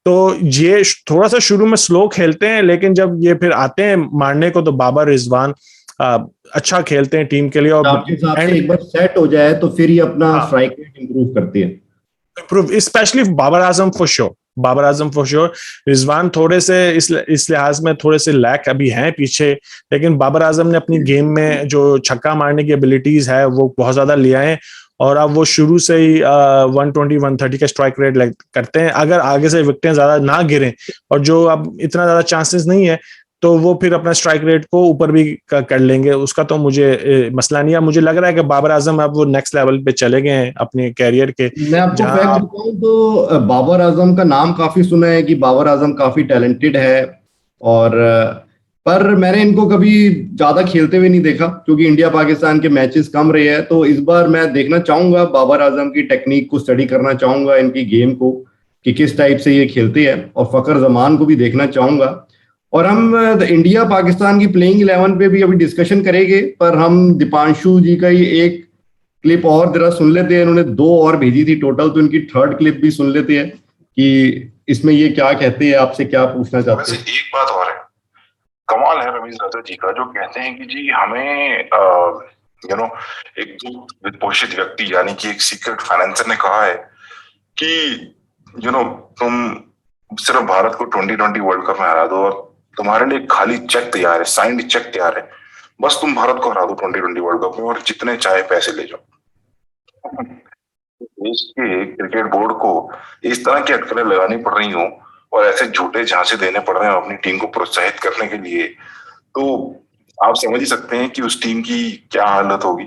तो ये थोड़ा सा शुरू में स्लो खेलते हैं, लेकिन जब ये फिर आते हैं मारने को तो बाबर रिजवान अच्छा खेलते हैं टीम के लिए। और आपके हिसाब से एक बार सेट हो जाए तो फिर ही अपना स्ट्राइक रेट इंप्रूव करती है, improve, specially Babar Azam for sure. Rizwan थोड़े से इस लिहाज में थोड़े से लैक अभी हैं पीछे, लेकिन बाबर आजम ने अपनी गेम में जो छक्का मारने की एबिलिटीज है वो बहुत ज्यादा ले आए, और अब वो शुरू से ही 120 130 का स्ट्राइक रेट करते हैं। अगर आगे से विकेटें ज्यादा ना गिरें और जो अब इतना ज्यादा चांसेस नहीं है तो वो फिर अपना स्ट्राइक रेट को ऊपर भी कर लेंगे, उसका तो मुझे मसला नहीं है। मुझे लग रहा है कि बाबर आजम अब वो नेक्स्ट लेवल पे चले गए हैं अपने कैरियर के। मैं आपको फैक्ट बताऊं तो बाबर आजम का नाम काफी सुना है कि बाबर आजम काफी टैलेंटेड है, और पर मैंने इनको कभी ज्यादा खेलते हुए नहीं देखा क्योंकि इंडिया पाकिस्तान के मैचेस कम रहे हैं। तो इस बार मैं देखना चाहूंगा बाबर आजम की टेक्निक को, स्टडी करना चाहूंगा इनकी गेम को कि किस टाइप से ये खेलते हैं, और फकर जमान को भी देखना चाहूंगा। और हम इंडिया पाकिस्तान की प्लेइंग 11 पे भी अभी डिस्कशन करेंगे, पर हम दीपांशु जी का ही एक क्लिप और जरा सुन लेते हैं। इन्होंने दो और भेजी थी टोटल, तो इनकी थर्ड क्लिप भी सुन लेते हैं कि इसमें ये क्या कहते हैं, आपसे क्या पूछना चाहते हैं। एक बात और है, कमाल है रमीज राजा जी का, जो कहते हैं कि जी हमें एक जो वित्तपोषित व्यक्ति यानी कि एक सीक्रेट फाइनेंसर ने कहा है कि तुम सिर्फ भारत को 2020 वर्ल्ड कप में हरा दो और तुम्हारे लिए खाली चेक तैयार है, साइंड चेक तैयार है, बस तुम भारत को हरा दो 2020 वर्ल्ड कप में और जितने चाहे पैसे ले जाओ। देश के क्रिकेट बोर्ड को इस तरह की अटकलें लगानी पड़ रही हो और ऐसे झूठे झांसे देने पड़ रहे हैं अपनी टीम को प्रोत्साहित करने के लिए, तो आप समझ ही सकते हैं कि उस टीम की क्या हालत होगी,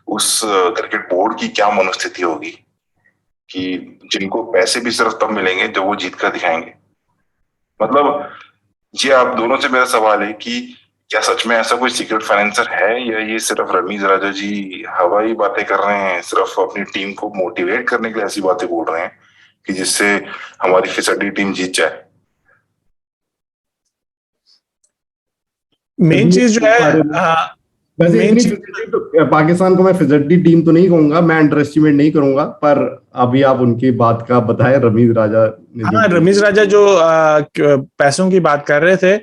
उस क्रिकेट बोर्ड की क्या मनोस्थिति होगी, कि जिनको पैसे भी सिर्फ तब मिलेंगे जब वो जीत कर दिखाएंगे। मतलब ये आप दोनों से मेरा सवाल है कि क्या सच में ऐसा कोई सीक्रेट फाइनेंसर है, या ये सिर्फ रमीज राजा जी हवाई बातें कर रहे हैं, सिर्फ अपनी टीम को मोटिवेट करने के लिए ऐसी बातें बोल रहे हैं कि जिससे हमारी फिसड्डी टीम जीत जाए। मेन चीज जो है, वैसे मेन इतनी चीज फिसड्डी तो पाकिस्तान को मैं फिसड्डी टीम तो नहीं कहूंगा, मैं अंडर एस्टिमेट नहीं करूंगा, पर अभी आप उनकी बात का बताएं, रमीज राजा ने जो हाँ, रमीज राजा जो पैसों की बात कर रहे थे,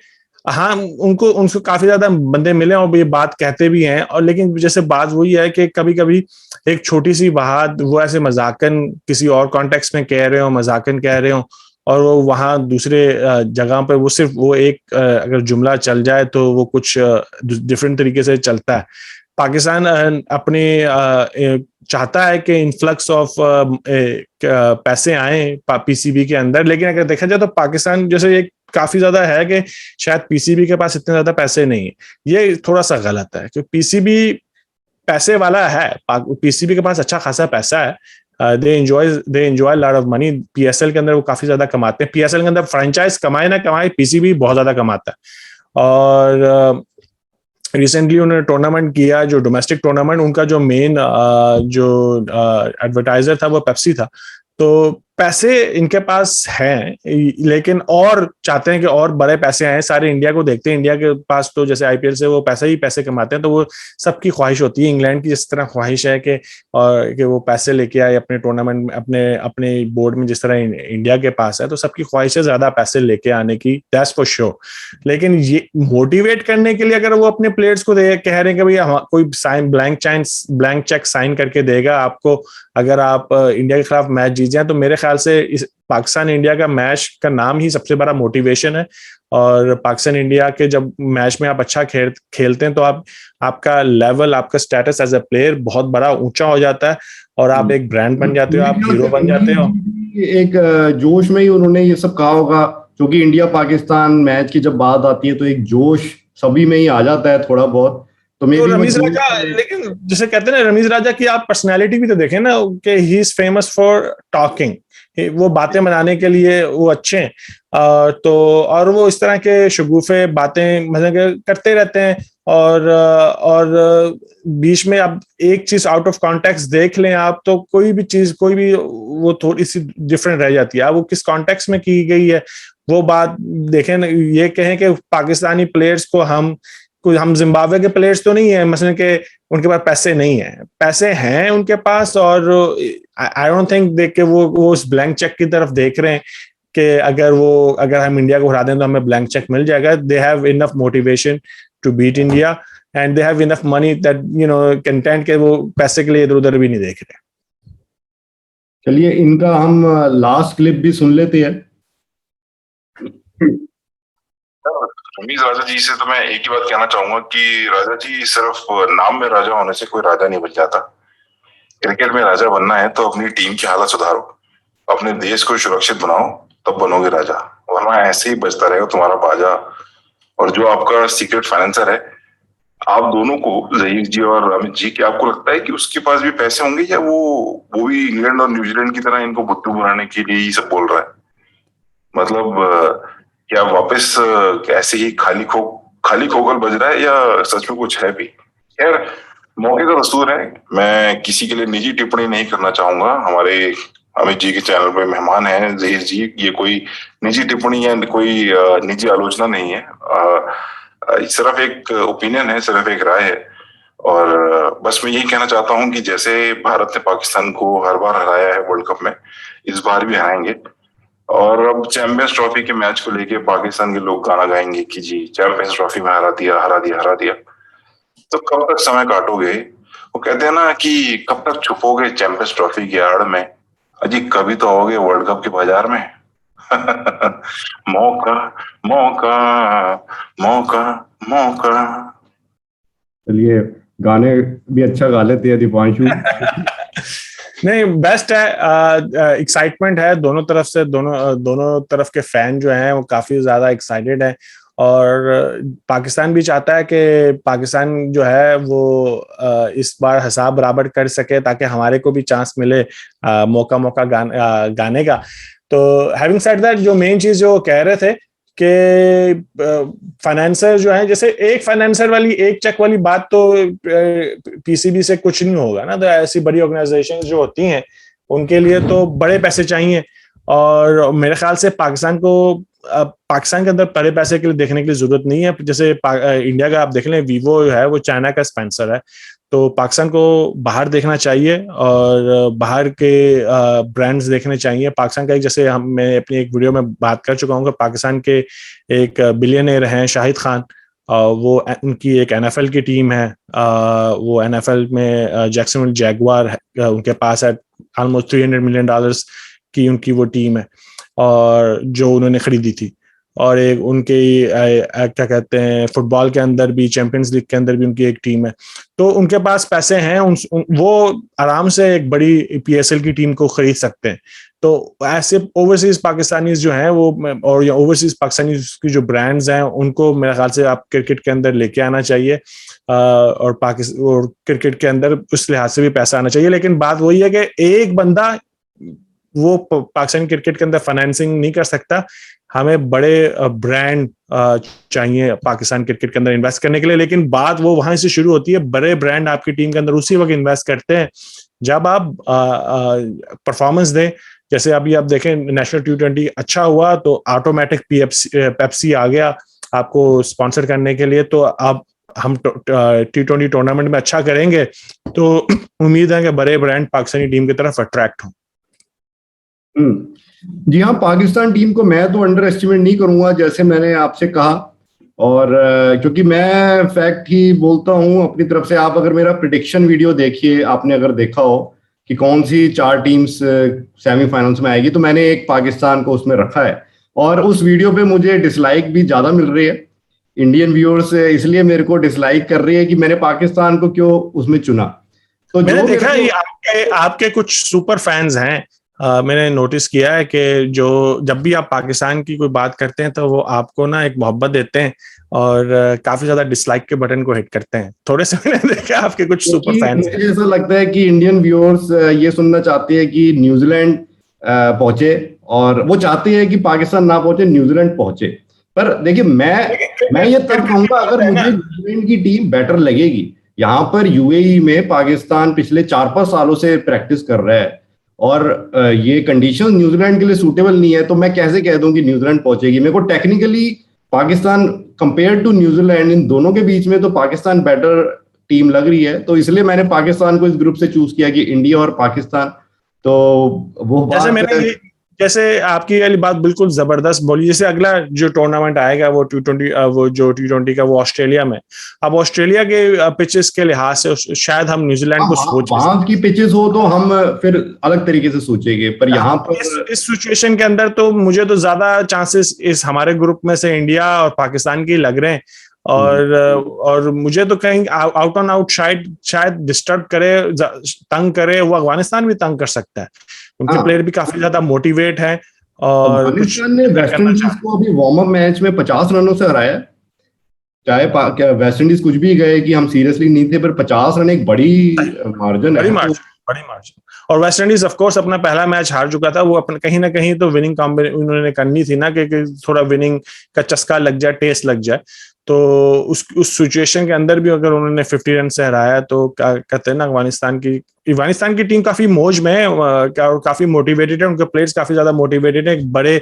हाँ उनको उनको काफी ज्यादा बंदे मिले और ये बात कहते भी हैं, और लेकिन जैसे बात वही है कि कभी कभी एक छोटी सी बात वो ऐसे मजाकन किसी और कॉन्टेक्स्ट में कह रहे हो, मजाकन कह रहे हो, और वो वहां दूसरे जगह पे वो सिर्फ वो एक अगर जुमला चल जाए तो वो कुछ डिफरेंट तरीके से चलता है। पाकिस्तान अपने चाहता है कि इन्फ्लक्स ऑफ पैसे आए पीसीबी के अंदर, लेकिन अगर देखा जाए तो पाकिस्तान जैसे ये काफी ज्यादा है कि शायद पीसीबी के पास इतने ज्यादा पैसे नहीं है। ये थोड़ा सा गलत है क्योंकि पीसीबी पैसे वाला है, पीसीबी के पास अच्छा खासा पैसा है, they enjoy lot of money. PSL के अंदर वो काफी ज्यादा कमाते हैं, पीएसएल के अंदर फ्रेंचाइज कमाए ना कमाए, पीसीबी बहुत ज्यादा कमाता है। और रिसेंटली उन्होंने टूर्नामेंट किया जो डोमेस्टिक टूर्नामेंट, उनका जो मेन जो एडवर्टाइजर था वो पेप्सी था। तो पैसे इनके पास हैं, लेकिन और चाहते हैं कि और बड़े पैसे आए, सारे इंडिया को देखते हैं, इंडिया के पास तो जैसे आईपीएल से वो पैसे ही पैसे कमाते हैं, तो वो सबकी ख्वाहिश होती है, इंग्लैंड की जिस तरह ख्वाहिश है कि वो पैसे लेके आए अपने टूर्नामेंट में, अपने अपने बोर्ड में, जिस तरह इंडिया के पास है, तो सबकी ख्वाहिश है ज्यादा पैसे लेके आने की, दैट्स फॉर श्योर। लेकिन ये मोटिवेट करने के लिए अगर वो अपने प्लेयर्स को कह रहे हैं कि भैया कोई साइन ब्लैंक चेक साइन करके देगा आपको अगर आप इंडिया के खिलाफ मैच जीत जाए, तो मेरे ख्याल से इस पाकिस्तान इंडिया का मैच का नाम ही सबसे बड़ा मोटिवेशन है। और पाकिस्तान इंडिया के जब मैच में आप अच्छा खेलते हैं तो आपका लेवल, आपका स्टेटस एज ए प्लेयर बहुत बड़ा ऊंचा हो जाता है, और आप एक ब्रांड बन जाते हो, आप हीरो बन जाते हो। एक जोश में ही उन्होंने ये सब कहा होगा, क्योंकि इंडिया पाकिस्तान मैच की जब बात आती है तो एक जोश सभी में ही आ जाता है थोड़ा बहुत। तो रमीज राजा, लेकिन जैसे कहते हैं ना रमीज राजा की आप पर्सनैलिटी भी तो देखें ना कि he is famous for talking, वो बातें बनाने के लिए वो अच्छे हैं। तो और वो इस तरह के शगुफे बातें मतलब करते रहते हैं, और बीच में आप एक चीज आउट ऑफ कॉन्टेक्स्ट देख लें आप, तो कोई भी चीज कोई भी वो थोड़ी सी डिफरेंट रह जाती है। वो किस कॉन्टेक्स्ट में की गई है वो बात देखें। ये कहें कि पाकिस्तानी प्लेयर्स को हम जिम्बाब्वे के प्लेयर्स तो नहीं है मसलन के उनके पास पैसे नहीं है, पैसे हैं उनके पास, और आई डोंट थिंक देख के वो उस ब्लैंक चेक की तरफ देख रहे हैं कि अगर हम इंडिया को हरा दें तो हमें ब्लैंक चेक मिल जाएगा। They have enough motivation to beat India and they have enough money that content के वो पैसे के लिए इधर उधर भी नहीं देख रहे। चलिए इनका हम लास्ट क्लिप भी सुन लेते हैं। रमीज राजा जी से तो मैं एक ही बात कहना चाहूंगा कि राजा जी सिर्फ नाम में राजा होने से कोई राजा नहीं बन जाता। क्रिकेट में राजा बनना है तो अपनी टीम की हालत सुधारो, अपने देश को सुरक्षित बनाओ, तब बनोगे राजा, वरना ऐसे ही बजता रहेगा तुम्हारा बाजा। और जो आपका सीक्रेट फाइनेंसर है, आप दोनों को, जहीर जी और अमित जी, क्या आपको लगता है कि उसके पास भी पैसे होंगे, या वो भी इंग्लैंड और न्यूजीलैंड की तरह इनको बुद्धू बनाने के लिए ही सब बोल रहा है? मतलब क्या वापस ऐसे ही खाली खोखल बज रहा है, या सच में कुछ है भी? खैर, मौके का दस्तूर है, मैं किसी के लिए निजी टिप्पणी नहीं करना चाहूंगा। हमारे अमित जी के चैनल पे मेहमान हैं जहीर जी, ये कोई निजी टिप्पणी या कोई निजी आलोचना नहीं है, सिर्फ एक ओपिनियन है, सिर्फ एक राय है। और बस मैं यही कहना चाहता हूँ कि जैसे भारत ने पाकिस्तान को हर बार हराया है वर्ल्ड कप में, इस बार भी हराएंगे। और अब चैंपियंस ट्रॉफी के मैच को लेके पाकिस्तान के लोग गाना गाएंगे कि जी चैंपियंस ट्रॉफी में हरा दिया। तो कब तक समय काटोगे? वो कहते हैं ना कि कब तक छुपोगे चैंपियंस ट्रॉफी की आड़ में, अजी कभी तो आओगे वर्ल्ड कप के बाजार में। मौका मौका मौका मौका। चलिए गाने भी अच्छा गा लेते हैं दीपांशु। नहीं, बेस्ट है, एक्साइटमेंट है दोनों तरफ से, दोनों तरफ के फैन जो हैं वो काफी ज्यादा एक्साइटेड है। और पाकिस्तान भी चाहता है कि पाकिस्तान जो है वो इस बार हिसाब बराबर कर सके, ताकि हमारे को भी चांस मिले मौका गाने का। तो हैविंग सेड दैट, जो मेन चीज जो कह रहे थे कि फाइनेंसर जो है, जैसे एक फाइनेंसर वाली, एक चेक वाली बात तो पीसीबी से कुछ नहीं होगा ना। तो ऐसी बड़ी ऑर्गेनाइजेशन जो होती हैं उनके लिए तो बड़े पैसे चाहिए, और मेरे ख्याल से पाकिस्तान के अंदर बड़े पैसे के लिए देखने की जरूरत नहीं है। जैसे इंडिया का आप देख लें, वीवो है वो चाइना का स्पॉन्सर है, तो पाकिस्तान को बाहर देखना चाहिए और बाहर के ब्रांड्स देखने चाहिए। पाकिस्तान का एक, जैसे मैं अपनी एक वीडियो में बात कर चुका हूँ कि पाकिस्तान के एक बिलियनर हैं शाहिद खान, वो उनकी एक एनएफएल की टीम है, वो एनएफएल में जैक्सनविल जैगुआर उनके पास है, ऑलमोस्ट $300 मिलियन की उनकी वो टीम है, और जो उन्होंने खरीदी थी। और एक उनके क्या कहते हैं, फुटबॉल के अंदर भी, चैंपियंस लीग के अंदर भी उनकी एक टीम है। तो उनके पास पैसे हैं, वो आराम से एक बड़ी पीएसएल की टीम को खरीद सकते हैं। तो ऐसे ओवरसीज पाकिस्तानीज जो हैं वो, और या ओवरसीज पाकिस्तानीज की जो ब्रांड्स हैं, उनको मेरे ख्याल से आप क्रिकेट के अंदर लेके आना चाहिए, और क्रिकेट के अंदर उस लिहाज से भी पैसा आना चाहिए। लेकिन बात वही है कि एक बंदा वो पाकिस्तानी क्रिकेट के अंदर फाइनेंसिंग नहीं कर सकता। हमें बड़े ब्रांड चाहिए पाकिस्तान क्रिकेट के अंदर इन्वेस्ट करने के लिए। लेकिन बात वो वहां से शुरू होती है, बड़े ब्रांड आपकी टीम के अंदर उसी वक्त इन्वेस्ट करते हैं जब आप परफॉर्मेंस दें। जैसे अभी आप देखें, नेशनल T20 अच्छा हुआ तो ऑटोमेटिक पेप्सी आ गया आपको स्पॉन्सर करने के लिए। तो अब हम T20 टूर्नामेंट में अच्छा करेंगे तो उम्मीद है कि बड़े ब्रांड पाकिस्तानी टीम की तरफ अट्रैक्ट हों। जी हाँ, पाकिस्तान टीम को मैं तो अंडर एस्टिमेट नहीं करूंगा, जैसे मैंने आपसे कहा। और क्योंकि मैं फैक्ट ही बोलता हूं अपनी तरफ से। आप अगर मेरा प्रिडिक्शन वीडियो देखिए, आपने अगर देखा हो कि कौन सी 4 टीम्स सेमीफाइनल्स में आएगी, तो मैंने एक पाकिस्तान को उसमें रखा है। और उस वीडियो पे मुझे डिसलाइक भी ज्यादा मिल रही है। इंडियन व्यूअर्स इसलिए मेरे को डिसलाइक कर रही है कि मैंने पाकिस्तान को क्यों उसमें चुना। तो मैंने देखा आपके कुछ सुपर फैंस हैं, मैंने नोटिस किया है कि जो जब भी आप पाकिस्तान की कोई बात करते हैं तो वो आपको ना एक मोहब्बत देते हैं और काफी ज्यादा डिसलाइक के बटन को हिट करते हैं। थोड़े से मैंने देखा आपके कुछ सुपर फैंस। मुझे ऐसा लगता है कि इंडियन व्यूअर्स ये सुनना चाहते हैं कि न्यूजीलैंड पहुंचे, और वो चाहते हैं कि पाकिस्तान ना पहुंचे, न्यूजीलैंड पहुंचे। पर देखिए, मैं ये तब कहूंगा, अगर मुझे न्यूजीलैंड की टीम बेटर लगेगी। यहाँ पर यूएई में पाकिस्तान पिछले 4-5 सालों से प्रैक्टिस कर रहा है, और ये कंडीशन न्यूजीलैंड के लिए सूटेबल नहीं है, तो मैं कैसे कह दूं कि न्यूजीलैंड पहुंचेगी। मेरे को technically Pakistan compare to New Zealand, इन दोनों के बीच में तो पाकिस्तान बेटर टीम लग रही है। तो इसलिए मैंने पाकिस्तान को इस ग्रुप से चूज किया कि इंडिया और पाकिस्तान। तो वो बात, जैसे आपकी वाली बात बिल्कुल जबरदस्त बोली। जैसे अगला जो टूर्नामेंट आएगा वो T20 का, वो ऑस्ट्रेलिया में। अब ऑस्ट्रेलिया के पिचेस के लिहाज से शायद हम न्यूजीलैंड को सोच, वहां की पिचेस हो तो हम फिर अलग तरीके से सोचेंगे। पर यहाँ पर इस सिचुएशन के अंदर तो मुझे तो ज्यादा चांसेस इस हमारे ग्रुप में से इंडिया और पाकिस्तान के लग रहे हैं। और मुझे तो कहीं आउट ऑन आउट शायद डिस्टर्ब करे, तंग करे, वो अफगानिस्तान भी तंग कर सकता है। उनके प्लेयर भी काफी ज्यादा मोटिवेट हैं। और अफगानिस्तान ने वेस्ट इंडीज को अभी वार्म अप मैच में 50 रनों से हराया। चाहे वेस्ट इंडीज कुछ भी गए कि हम सीरियसली नहीं थे, पर 50 रन एक बड़ी मार्जिन है। बड़ी मार्जिन। और वेस्ट इंडीज ऑफ कोर्स अपना पहला मैच हार चुका था। वो अपने कहीं ना कहीं तो विनिंग उन्होंने करनी थी ना, कि थोड़ा विनिंग का चस्का लग जाए, टेस्ट लग जाए। तो उस सिचुएशन के अंदर भी अगर उन्होंने 50 रन से हराया, तो क्या कहते हैं ना, अफगानिस्तान की टीम काफी मौज में है और काफी मोटिवेटेड है। उनके प्लेयर्स काफी ज्यादा मोटिवेटेड है। बड़े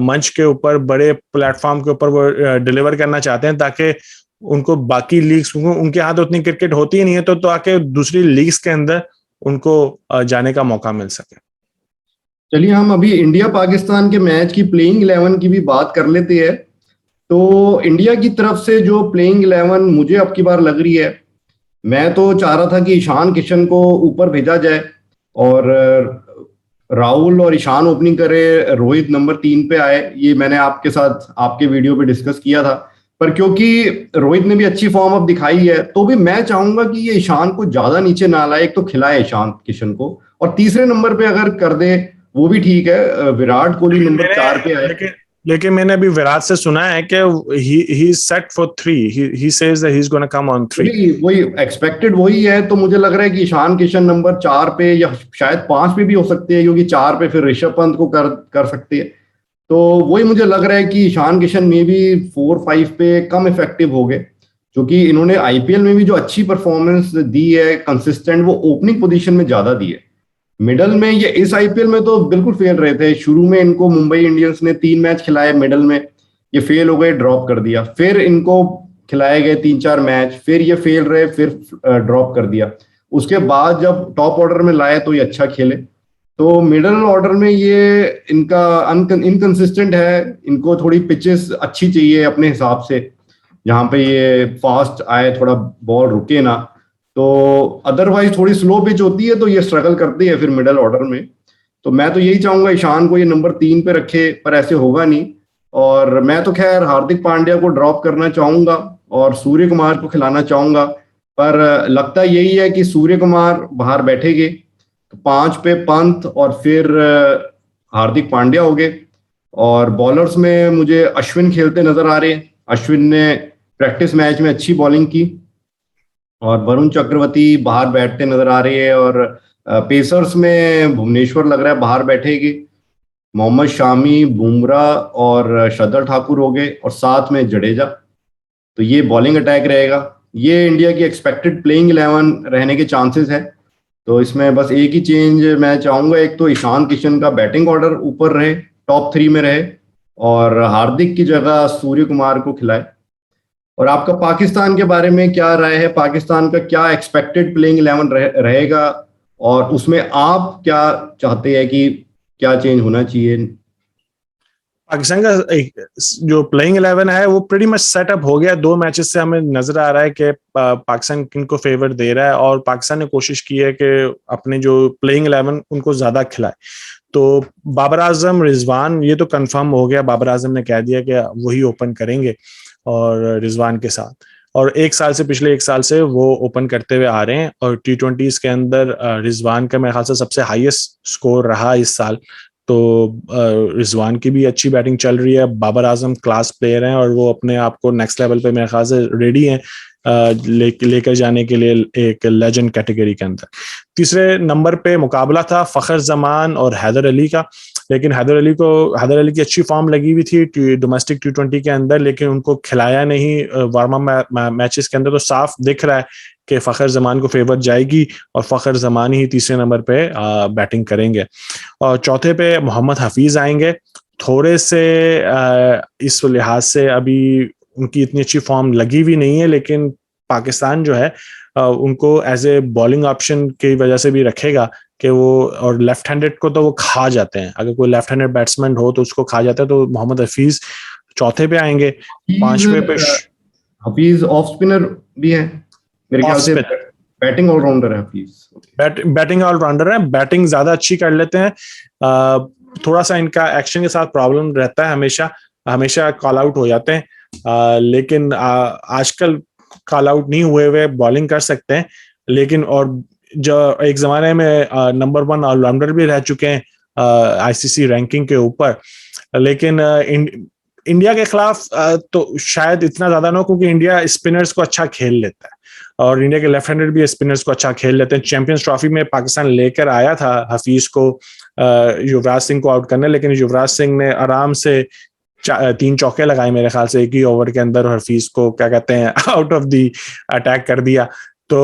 मंच के ऊपर, बड़े प्लेटफॉर्म के ऊपर वो डिलीवर करना चाहते हैं, ताकि उनको बाकी लीग्स, उनके हाथ उतनी क्रिकेट होती ही नहीं है, तो आके दूसरी लीग्स के अंदर उनको जाने का मौका मिल सके। चलिए, हम अभी इंडिया पाकिस्तान के मैच की प्लेइंग 11 की भी बात कर लेते हैं। तो इंडिया की तरफ से जो प्लेइंग 11 मुझे अब की बार लग रही है, मैं तो चाह रहा था कि ईशान किशन को ऊपर भेजा जाए और राहुल और ईशान ओपनिंग करे, रोहित नंबर 3 पे आए। ये मैंने आपके साथ आपके वीडियो पे डिस्कस किया था। पर क्योंकि रोहित ने भी अच्छी फॉर्म अब दिखाई है, तो भी मैं चाहूंगा कि ये ईशान को ज्यादा नीचे ना लाए, एक तो खिलाए ईशान किशन को, और तीसरे नंबर पे अगर कर दे वो भी ठीक है। विराट कोहली नंबर 4 पे आए। लेकिन मैंने अभी विराट से सुना है कि he is set for 3. He says that he's going to come on 3. वही एक्सपेक्टेड वही है, तो मुझे लग रहा है कि ईशान किशन नंबर 4 पे या शायद 5 पे भी हो सकते हैं, क्योंकि 4 पे फिर ऋषभ पंत को कर सकते हैं। तो वही मुझे लग रहा है कि ईशान किशन में भी 4-5 पे कम इफेक्टिव हो गए, क्योंकि इन्होंने आईपीएल में भी जो अच्छी परफॉर्मेंस दी है कंसिस्टेंट, वो ओपनिंग पोजीशन में ज्यादा दी है। मिडल में ये इस आईपीएल में तो बिल्कुल फेल रहे थे। शुरू में इनको मुंबई इंडियंस ने 3 मैच खिलाए मिडल में, ये फेल हो गए, ड्रॉप कर दिया। फिर इनको खिलाए गए 3-4 मैच, फिर ये फेल रहे, फिर ड्रॉप कर दिया। उसके बाद जब टॉप ऑर्डर में लाए तो ये अच्छा खेले। तो मिडल ऑर्डर में ये इनका इनकंसिस्टेंट है, इनको थोड़ी पिचेस अच्छी चाहिए अपने हिसाब से, जहाँ पे ये फास्ट आए, थोड़ा बॉल रुके ना। तो अदरवाइज थोड़ी स्लो पिच होती है तो ये स्ट्रगल करती है फिर मिडल ऑर्डर में। तो मैं तो यही चाहूंगा ईशान को ये नंबर 3 पे रखे, पर ऐसे होगा नहीं। और मैं तो खैर हार्दिक पांड्या को ड्रॉप करना चाहूंगा और सूर्य कुमार को खिलाना चाहूंगा, पर लगता यही है कि सूर्य कुमार बाहर बैठेंगे, तो 5 पे पंत और फिर हार्दिक पांड्या हो गए। और बॉलर्स में मुझे अश्विन खेलते नजर आ रहे हैं। अश्विन ने प्रैक्टिस मैच में अच्छी बॉलिंग की, और वरुण चक्रवर्ती बाहर बैठते नजर आ रहे हैं। और पेसर्स में भुवनेश्वर लग रहा है बाहर बैठेगी, मोहम्मद शामी, बुमराह और शार्दुल ठाकुर हो गए, और साथ में जडेजा। तो ये बॉलिंग अटैक रहेगा। ये इंडिया की एक्सपेक्टेड प्लेइंग 11 रहने के चांसेस है। तो इसमें बस एक ही चेंज मैं चाहूंगा, एक तो ईशान किशन का बैटिंग ऑर्डर ऊपर रहे, टॉप 3 में रहे, और हार्दिक की जगह सूर्य कुमार को खिलाए। और आपका पाकिस्तान के बारे में क्या राय है? पाकिस्तान का क्या एक्सपेक्टेड प्लेइंग 11 रहेगा, और उसमें आप क्या चाहते हैं कि क्या चेंज होना चाहिए? पाकिस्तान का जो प्लेइंग 11 है वो प्रीटी मच सेटअप हो गया। 2 मैचेस से हमें नजर आ रहा है कि पाकिस्तान किनको फेवर दे रहा है, और पाकिस्तान ने कोशिश की है कि अपने जो प्लेइंग 11 उनको ज्यादा खिलाए। तो बाबर आजम, रिजवान, ये तो कंफर्म हो गया। बाबर आजम ने कह दिया कि वही ओपन करेंगे और रिजवान के साथ, और पिछले एक साल से वो ओपन करते हुए आ रहे हैं। और T20s के अंदर रिजवान का मेरे ख्याल से सबसे हाईएस्ट स्कोर रहा इस साल। तो रिजवान की भी अच्छी बैटिंग चल रही है। बाबर आजम क्लास प्लेयर हैं और वो अपने आप को नेक्स्ट लेवल पे मेरे ख्याल से रेडी हैं लेकर जाने के लिए एक लेजेंड कैटेगरी के अंदर। तीसरे नंबर पे मुकाबला था फ़खर जमान और हैदर अली का, लेकिन हैदर अली की अच्छी फॉर्म लगी हुई थी डोमेस्टिक T20 के अंदर, लेकिन उनको खिलाया नहीं वार्म अप मैचेस के अंदर। तो साफ दिख रहा है कि फ़खर जमान को फेवर जाएगी और फ़खर जमान ही तीसरे नंबर पे बैटिंग करेंगे। और चौथे पे मोहम्मद हफीज आएंगे। थोड़े से इस लिहाज से अभी उनकी इतनी अच्छी फॉर्म लगी हुई नहीं है, लेकिन पाकिस्तान जो है उनको एज ए बॉलिंग ऑप्शन की वजह से भी रखेगा कि वो, और लेफ्ट हैंडेड को तो वो खा जाते हैं, अगर कोई लेफ्ट हैंडेड बैट्समैन हो तो उसको खा जाता है। तो मोहम्मद हफीज चौथे पे आएंगे। 5वें पे हफीज ऑफ स्पिनर भी है मेरे ख्याल से, बैटिंग ऑलराउंडर है हफीज। बैटिंग ऑलराउंडर है, बैटिंग ज्यादा अच्छी कर लेते हैं। थोड़ा सा इनका एक्शन के साथ प्रॉब्लम रहता है, हमेशा कॉल आउट हो जाते हैं, लेकिन आजकल कॉल आउट नहीं हुए बॉलिंग कर सकते हैं। लेकिन और जो एक जमाने में नंबर 1 ऑलराउंडर भी रह चुके हैं आईसीसी रैंकिंग के ऊपर। लेकिन इंडिया के खिलाफ तो शायद इतना ज्यादा ना, क्योंकि इंडिया स्पिनर्स को अच्छा खेल लेता है और इंडिया के लेफ्ट हैंडेड भी स्पिनर्स को अच्छा खेल लेते हैं। चैंपियंस ट्रॉफी में पाकिस्तान लेकर आया था हफीज को युवराज सिंह को आउट करने, लेकिन युवराज सिंह ने आराम से 3 चौके लगाए मेरे ख्याल से एक ही ओवर के अंदर, और हफीज को क्या कहते हैं आउट ऑफ दी अटैक कर दिया। तो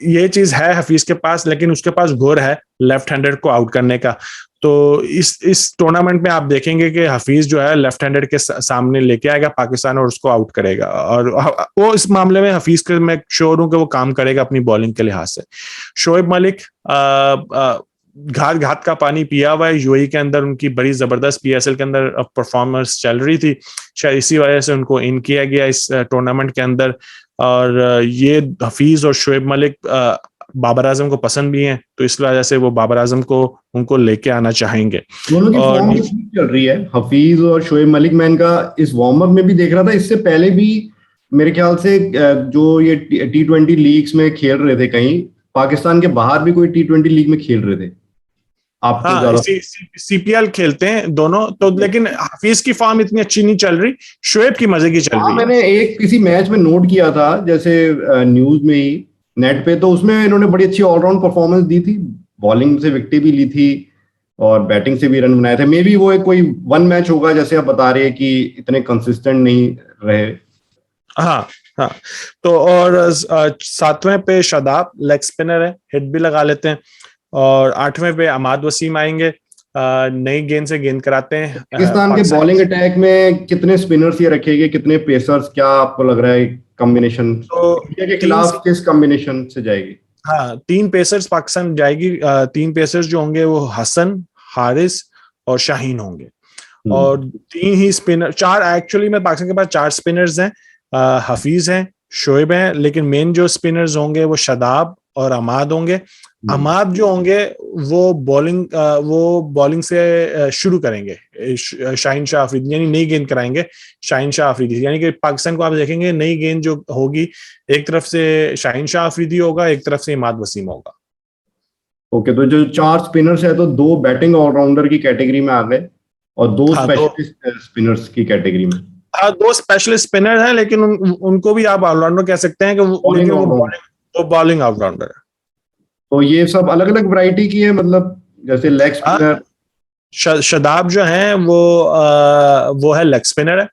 ये चीज है हफीज के पास, लेकिन उसके पास गुर है लेफ्ट हैंडेड को आउट करने का। तो इस टूर्नामेंट में आप देखेंगे कि हफीज जो है लेफ्ट हैंडेड के सामने लेके आएगा पाकिस्तान और उसको आउट करेगा, और वो इस मामले में हफीज के मैं श्योर हूं कि वो काम करेगा अपनी बॉलिंग के लिहाज से। शोएब मलिक घात का पानी पिया हुआ है यूएई के अंदर, उनकी बड़ी जबरदस्त पीएसएल के अंदर परफॉर्मेंस चल रही थी, शायद इसी वजह से उनको इन किया गया इस टूर्नामेंट के अंदर। और ये हफीज और शोएब मलिक बाबर आजम को पसंद भी हैं, तो इस वजह से वो बाबर आजम को उनको लेके आना चाहेंगे। दोनों की और फॉर्म तो ठीक चल रही है, हफीज और शोएब मलिक। मैं इनका इस वार्म अप में भी देख रहा था, इससे पहले भी मेरे ख्याल से जो ये T20 लीग्स में खेल रहे थे, कहीं पाकिस्तान के बाहर भी कोई T20 लीग में खेल रहे थे। आपको हाँ, ज्यादा CPL खेलते हैं दोनों तो, लेकिन हफीज की फॉर्म इतनी अच्छी नहीं चल रही, शोएब की मजे की चल हाँ, रही है। मैंने एक किसी मैच में नोट किया था, जैसे न्यूज में ही, नेट पे, तो उसमें इन्होंने बड़ी अच्छी ऑलराउंड परफॉर्मेंस दी थी, बॉलिंग से विकेटें भी ली थी और बैटिंग से भी रन बनाए थे। मे बी वो एक कोई वन मैच होगा, जैसे आप बता रहे हैं कि इतने कंसिस्टेंट नहीं रहे। हाँ हाँ, तो और 7वें पे शादाब लेग स्पिनर है, हिट भी लगा लेते हैं। और 8वें पे अहमद वसीम आएंगे, नई गेंद से गेंद कराते हैं। पाकिस्तान के बॉलिंग अटैक में कितने स्पिनर्स ये रखेंगे, कितने पेसर्स, क्या आपको लग रहा है कॉम्बिनेशन तो इंडिया के खिलाफ किस कॉम्बिनेशन से जाएगी? हाँ, 3 पेसर्स पाकिस्तान जाएगी। 3 पेसर्स जो होंगे वो हसन, हारिस और शाहीन होंगे। और 3 ही स्पिनर, 4 एक्चुअली में पाकिस्तान के पास 4 स्पिनर्स हैं, हफीज हैं, शोएब हैं, लेकिन मेन जो स्पिनर्स होंगे वो शादाब और अहमद होंगे। अहमद जो होंगे वो बॉलिंग से शुरू करेंगे, शाहीन शाह अफरीदी, यानी नई गेंद कराएंगे शाहीन शाह अफरीदी। यानी कि पाकिस्तान को आप देखेंगे नई गेंद जो होगी, एक तरफ से शाहीन शाह अफरीदी होगा, एक तरफ से अहमद वसीम होगा। ओके, तो जो 4 स्पिनर्स है तो 2 बैटिंग ऑलराउंडर की कैटेगरी में आ गए और 2 हाँ, स्पेशलिस्ट स्पिनर्स की कैटेगरी में। हाँ, 2 स्पेशलिस्ट स्पिनर हैं, लेकिन उनको भी आप ऑलराउंडर कह सकते हैं कि लेकिन वो बॉलिंग ऑलराउंडर है। तो ये सब अलग अलग वैरायटी की है, मतलब जैसे लेग स्पिनर। शादाब जो है वो है लेग स्पिनर है,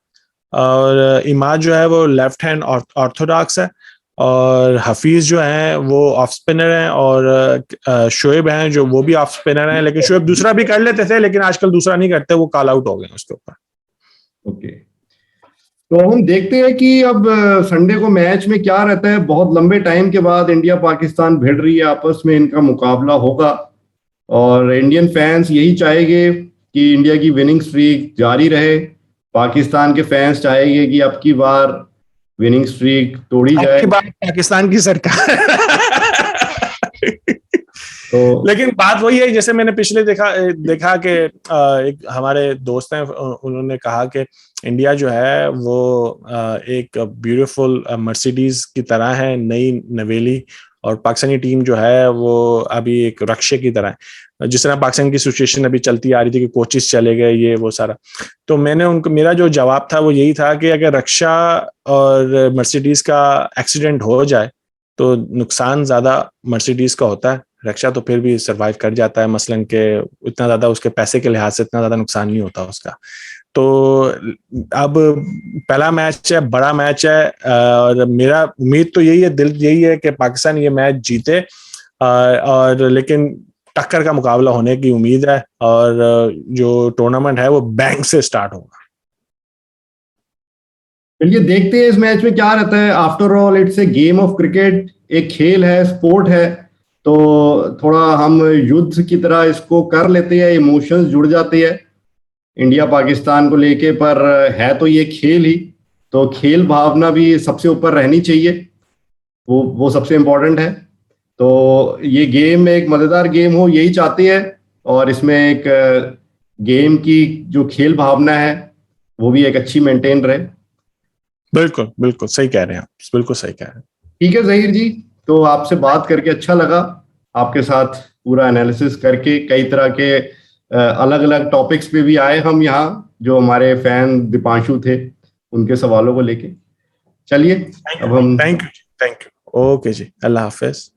और इमाद जो है वो लेफ्ट हैंड ऑर्थोडॉक्स है, और हफीज जो है वो ऑफ स्पिनर है, और शोएब हैं जो वो भी ऑफ स्पिनर हैं, लेकिन शोएब दूसरा भी कर लेते थे, लेकिन आजकल दूसरा नहीं करते, वो कॉल आउट हो गए उसके ऊपर। ओके, तो हम देखते हैं कि अब संडे को मैच में क्या रहता है। बहुत लंबे टाइम के बाद इंडिया पाकिस्तान भिड़ रही है, आपस में इनका मुकाबला होगा और इंडियन फैंस यही चाहेंगे कि इंडिया की विनिंग स्ट्रीक जारी रहे। पाकिस्तान के फैंस चाहेंगे कि अब की बार विनिंग स्ट्रीक तोड़ी जाए। आपकी बात पाकिस्तान की सरकार तो लेकिन बात वही है, जैसे मैंने पिछले देखा कि एक हमारे दोस्त हैं, उन्होंने कहा कि इंडिया जो है वो एक ब्यूटीफुल मर्सिडीज की तरह है, नई नवेली, और पाकिस्तानी टीम जो है वो अभी एक रक्षे की तरह है। जिस तरह पाकिस्तान की सिचुएशन अभी चलती आ रही थी कि कोचेस चले गए, ये वो सारा, तो मैंने उनको, मेरा जो जवाब था वो यही था कि अगर रक्षा और मर्सिडीज का एक्सीडेंट हो जाए तो नुकसान ज्यादा मर्सिडीज का होता है, रक्षा तो फिर भी सरवाइव कर जाता है, मसलन के इतना ज्यादा उसके पैसे के लिहाज से इतना ज्यादा नुकसान नहीं होता उसका। तो अब पहला मैच है, बड़ा मैच है, और मेरा उम्मीद तो यही है, दिल यही है कि पाकिस्तान ये मैच जीते, और लेकिन टक्कर का मुकाबला होने की उम्मीद है, और जो टूर्नामेंट है वो बैंक से स्टार्ट होगा। चलिए देखते हैं इस मैच में क्या रहता है। After all it's a game of cricket, एक खेल है, स्पोर्ट है, तो थोड़ा हम युद्ध की तरह इसको कर लेते हैं, इमोशंस जुड़ जाते हैं इंडिया पाकिस्तान को लेके, पर है तो ये खेल ही, तो खेल भावना भी सबसे ऊपर रहनी चाहिए, वो सबसे इम्पोर्टेंट है। तो ये गेम एक मजेदार गेम हो, यही चाहते हैं, और इसमें एक गेम की जो खेल भावना है वो भी एक अच्छी मेंटेन रहे। बिल्कुल बिल्कुल सही कह रहे हैं आप, बिल्कुल सही कह रहे हैं। ठीक है जहीर जी, तो आपसे बात करके अच्छा लगा, आपके साथ पूरा एनालिसिस करके। कई तरह के अलग अलग टॉपिक्स पे भी आए हम यहाँ, जो हमारे फैन दीपांशु थे उनके सवालों को लेके। चलिए अब हम थैंक यू, ओके जी, अल्लाह हाफिज।